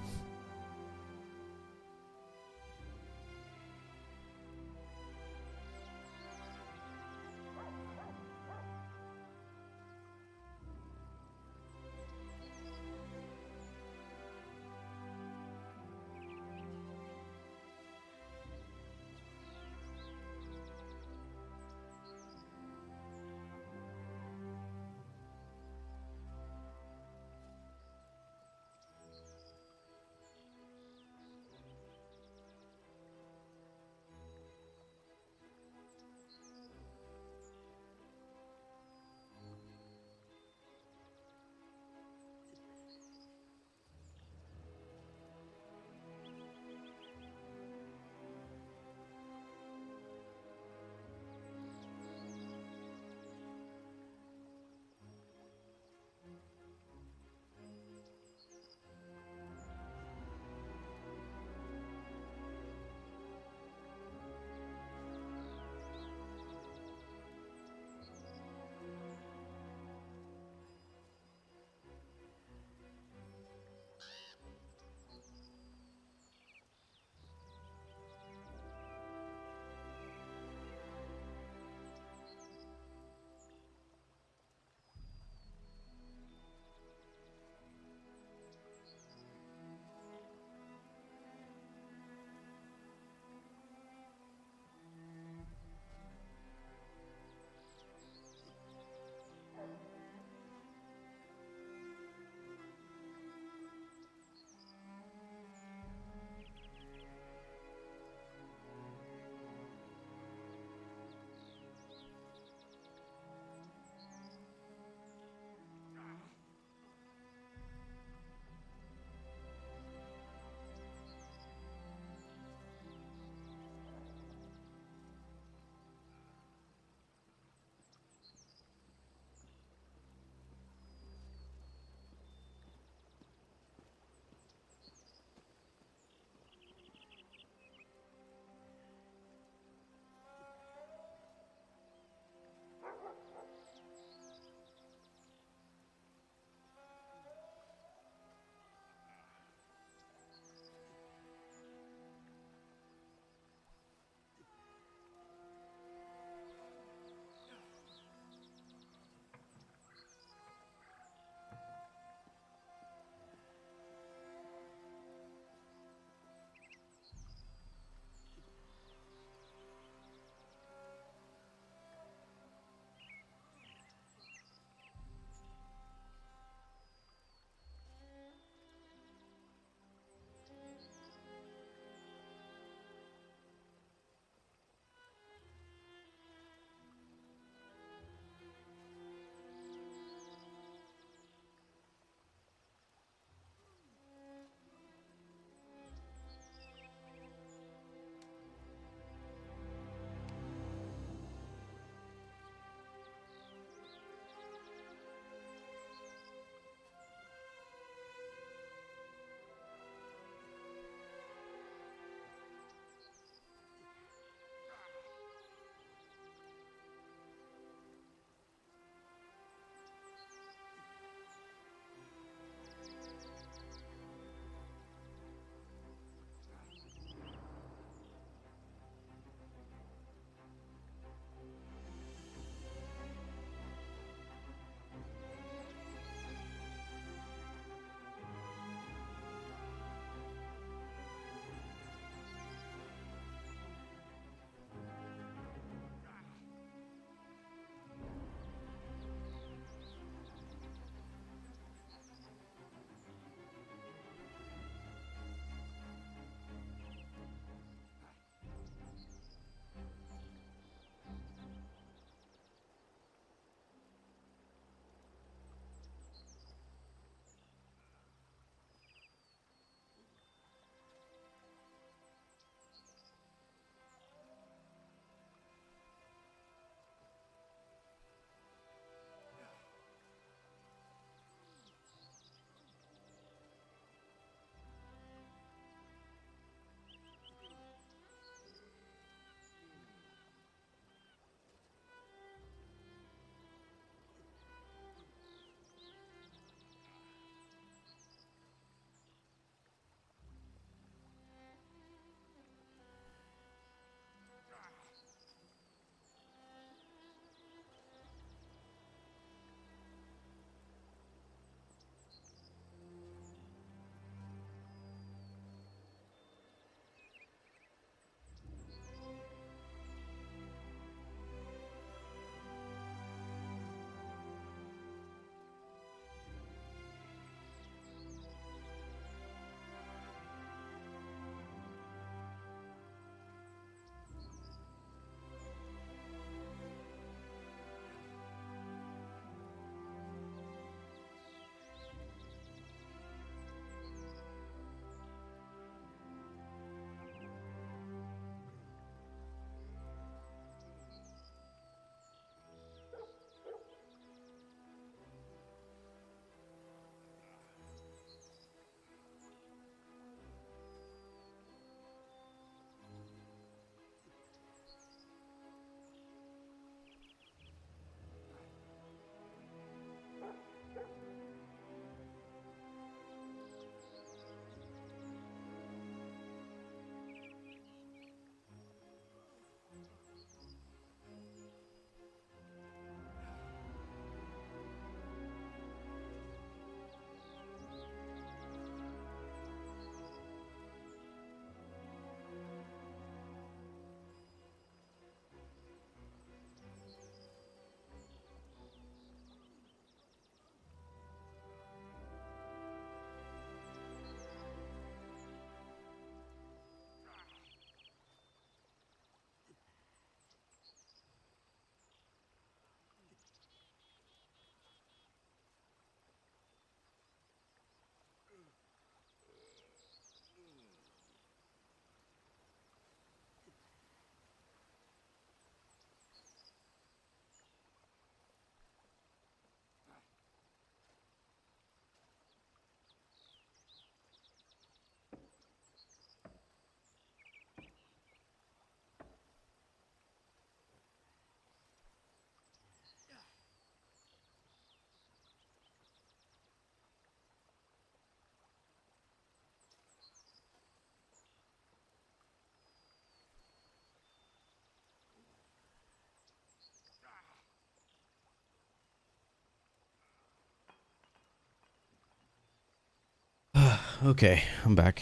Okay, I'm back.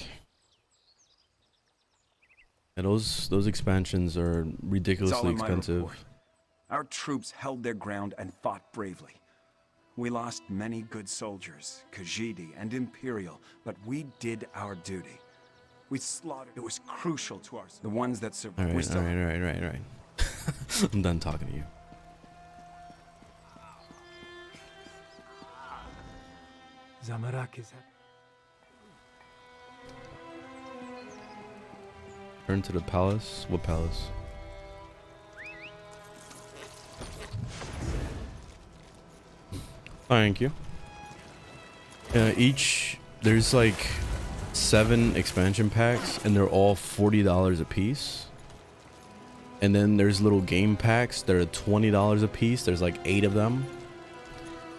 And those expansions are ridiculously expensive. Report. Our troops held their ground and fought bravely. We lost many good soldiers, Khajiit and Imperial, but we did our duty. We slaughtered. It was crucial to us. The ones that survived. All right. I'm done talking to you. Zamorak is Turn to the palace. What palace? Thank you. There's like 7 expansion packs, and they're all $40 a piece. And then there's little game packs that are $20 a piece. There's like 8 of them.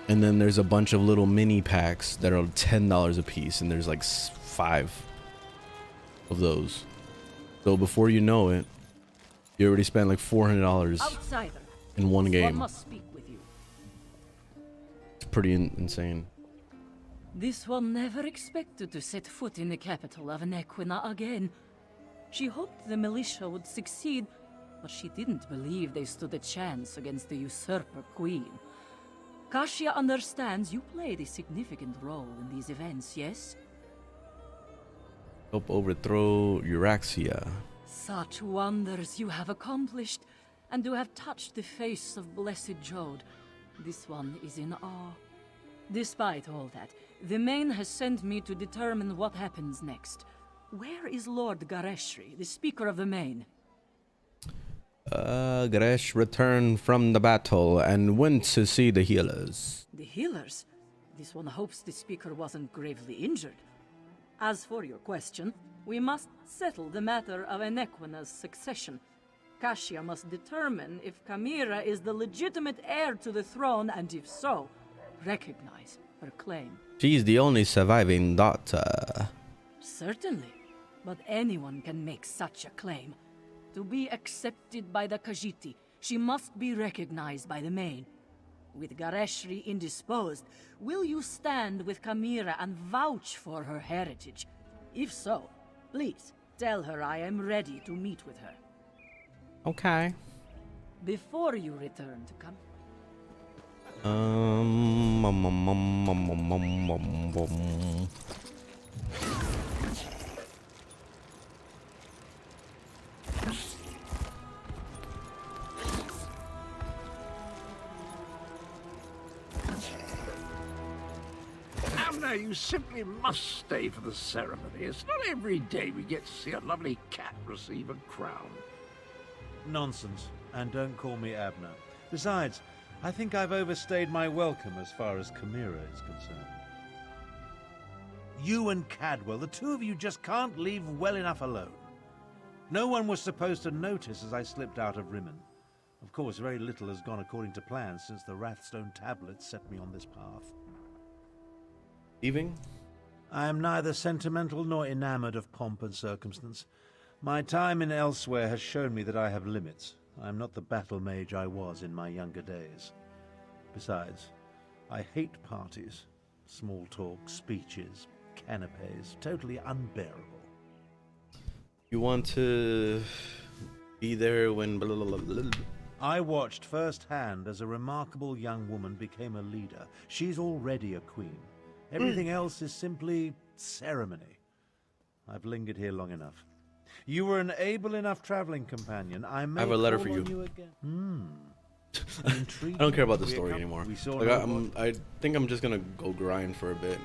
And then there's a bunch of little mini packs that are $10 a piece, and there's like 5 of those. So before you know it, you already spent like $400 in one game. Must speak with you. It's pretty insane. This one never expected to set foot in the capital of Nequina again. She hoped the militia would succeed, but she didn't believe they stood a chance against the usurper queen. Kashia understands you played a significant role in these events, yes? Help overthrow Euraxia. Such wonders you have accomplished, and to have touched the face of blessed Jode. This one is in awe. Despite all that, the Main has sent me to determine what happens next. Where is Lord Gareshri, the Speaker of the Main? Garesh returned from the battle and went to see the healers. The healers? This one hopes the Speaker wasn't gravely injured. As for your question, we must settle the matter of Enequina's succession. Kashia must determine if Kamira is the legitimate heir to the throne, and if so, recognize her claim. She's the only surviving daughter. Certainly, but anyone can make such a claim. To be accepted by the Khajiit, she must be recognized by the Main. With Gareshri indisposed, will you stand with Kamira and vouch for her heritage? If so, please tell her I am ready to meet with her. Okay. Before you return to come. Abner, you simply must stay for the ceremony. It's not every day we get to see a lovely cat receive a crown. Nonsense. And don't call me Abner. Besides, I think I've overstayed my welcome as far as Kamira is concerned. You and Cadwell, the two of you just can't leave well enough alone. No one was supposed to notice as I slipped out of Rimmen. Of course, very little has gone according to plan since the Wrathstone tablets set me on this path. Leaving? I am neither sentimental nor enamored of pomp and circumstance. My time in Elsewhere has shown me that I have limits. I am not the battle mage I was in my younger days. Besides, I hate parties, small talk, speeches, canapes, totally unbearable. You want to be there when blah, blah, blah, blah. I watched firsthand as a remarkable young woman became a leader. She's already a queen. Everything else is simply ceremony. I've lingered here long enough. You were an able enough traveling companion. I have a letter for you. I don't care about the story anymore. Like, I think I'm just gonna go grind for a bit.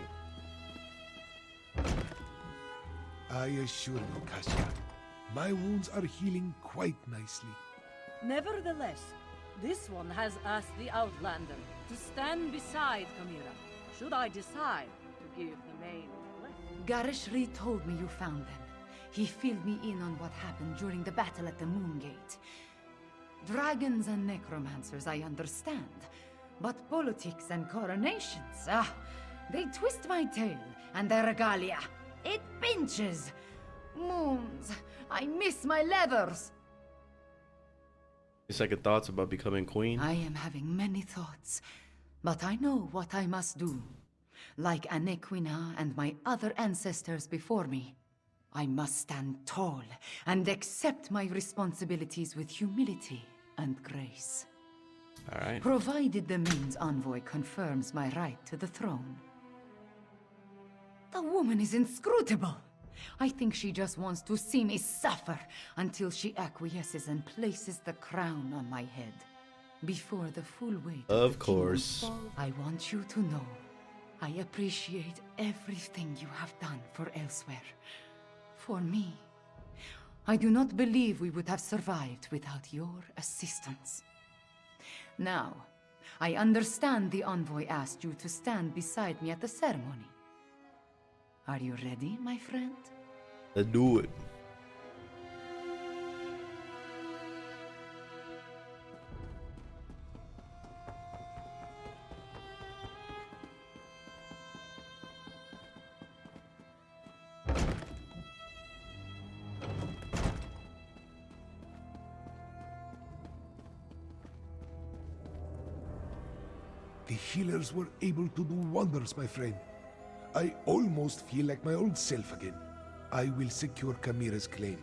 I assure you, Kashia, my wounds are healing quite nicely. Nevertheless, this one has asked the Outlander to stand beside Kamira, should I decide to give the Main a blessing. Gareshri told me you found them. He filled me in on what happened during the battle at the Moongate. Dragons and necromancers, I understand. But politics and coronations, they twist my tail, and the regalia, it pinches. Moons, I miss my leathers. Second thoughts about becoming queen? I am having many thoughts, but I know what I must do. Like Anequina and my other ancestors before me, I must stand tall and accept my responsibilities with humility and grace. All right. Provided the Main's envoy confirms my right to the throne. The woman is inscrutable. I think she just wants to see me suffer until she acquiesces and places the crown on my head. Before the full weight of the course kingdom falls, I want you to know I appreciate everything you have done for Elsewhere. For me, I do not believe we would have survived without your assistance. Now, I understand the envoy asked you to stand beside me at the ceremony. Are you ready, my friend? Let's do it. The healers were able to do wonders, my friend. I almost feel like my old self again. I will secure Chimera's claim.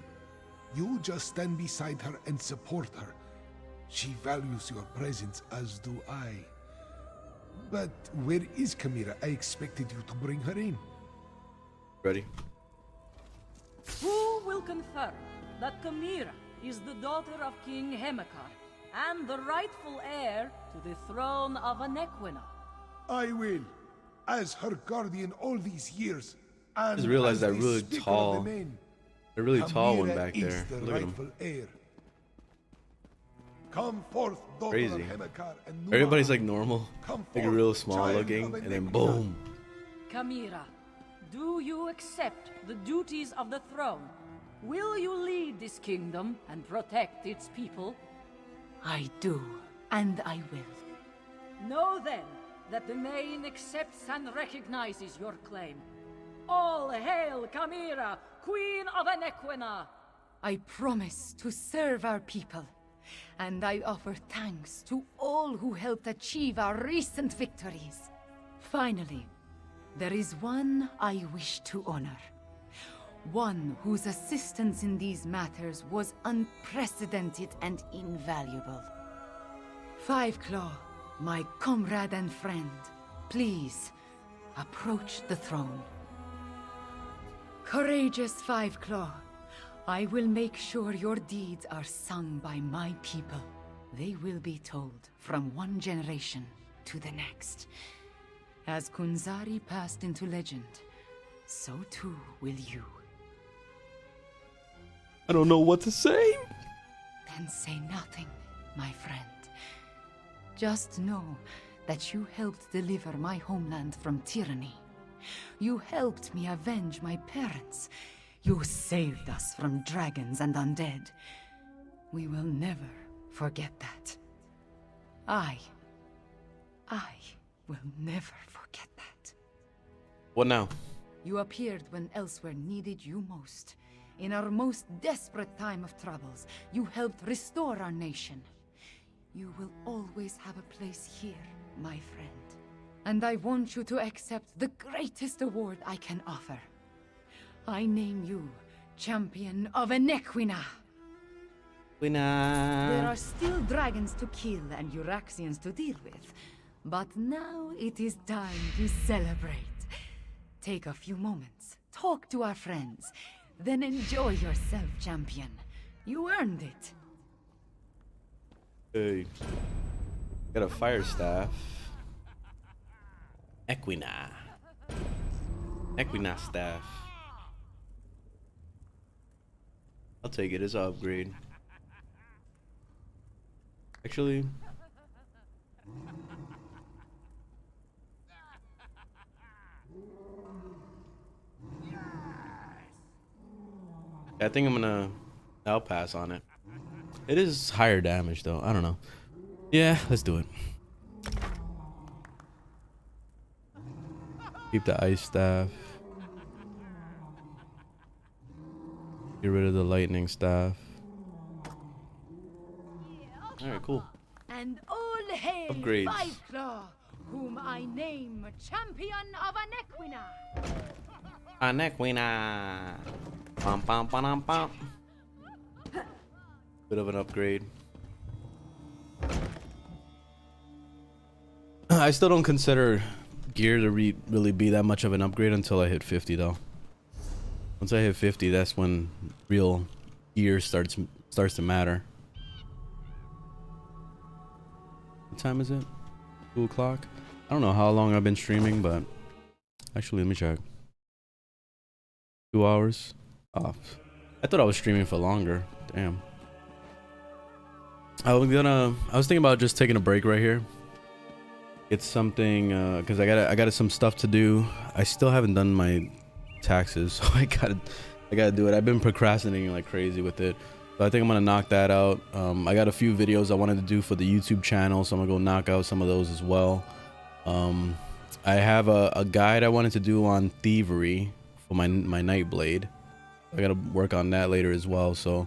You just stand beside her and support her. She values your presence, as do I. But where is Chimera? I expected you to bring her in. Ready? Who will confirm that Chimera is the daughter of King Hemekar and the rightful heir to the throne of Anequina? I will. As her guardian all these years. I And just realized as that the really Speaker of tall, the Main, the really tall one Chimera back is there. the Look at him. rightful heir. Come forth, daughter Crazy. of Hemekar and Numa. Everybody's like normal, Come like forth, real small child looking, of and then Anequina. boom. Chimera, do you accept the duties of the throne? Will you lead this kingdom and protect its people? I do, and I will. Know then that the Main accepts and recognizes your claim. All hail Chimera, Queen of Anequina! I promise to serve our people, and I offer thanks to all who helped achieve our recent victories. Finally, there is one I wish to honor. One whose assistance in these matters was unprecedented and invaluable. Fiveclaw, my comrade and friend, please approach the throne. Courageous Fiveclaw, I will make sure your deeds are sung by my people. They will be told from one generation to the next. As Kunzari passed into legend, so too will you. I don't know what to say. Then say nothing, my friend. Just know that you helped deliver my homeland from tyranny. You helped me avenge my parents. You saved us from dragons and undead. We will never forget that. I will never forget that. What now? You appeared when Elsewhere needed you most. In our most desperate time of troubles, you helped restore our nation. You will always have a place here, my friend. And I want you to accept the greatest award I can offer. I name you Champion of Anequina. There are still dragons to kill and Euraxians to deal with. But now it is time to celebrate. Take a few moments, talk to our friends, then enjoy yourself, champion. You earned it. Hey, got a fire staff. Equina staff. I'll take it as an upgrade. Actually, I think I'll pass on it. It is higher damage though. I don't know. Yeah, let's do it. Keep the ice staff. Get rid of the lightning staff. Alright, cool. And all hail Upgrades. Fiveclaw, whom I name Champion of Anequina. Anequina. Pom pom pom pom. Bit of an upgrade. I still don't consider gear to really be that much of an upgrade until I hit 50 though. Once I hit 50, that's when real gear starts to matter. What time is it? 2 o'clock? I don't know how long I've been streaming, but actually let me check. 2 hours? Oh, I thought I was streaming for longer. Damn. I was thinking about just taking a break right here. It's something because I got some stuff to do. I still haven't done my taxes, so I gotta do it. I've been procrastinating like crazy with it, so I think I'm gonna knock that out. I got a few videos I wanted to do for the YouTube channel, so I'm gonna go knock out some of those as well. I have a guide I wanted to do on thievery for my Nightblade. I gotta work on that later as well, so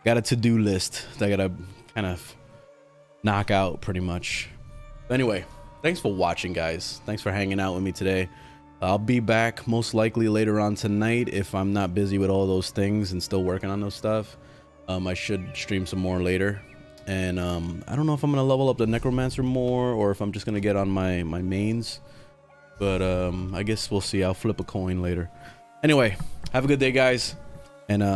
got a to-do list that I gotta kind of knock out pretty much. But anyway, thanks for watching, guys. Thanks for hanging out with me today. I'll be back most likely later on tonight if I'm not busy with all those things and still working on those stuff. I should stream some more later, and I don't know if I'm gonna level up the Necromancer more or if I'm just gonna get on my mains, but I guess we'll see. I'll flip a coin later. Anyway, have a good day, guys, and I'll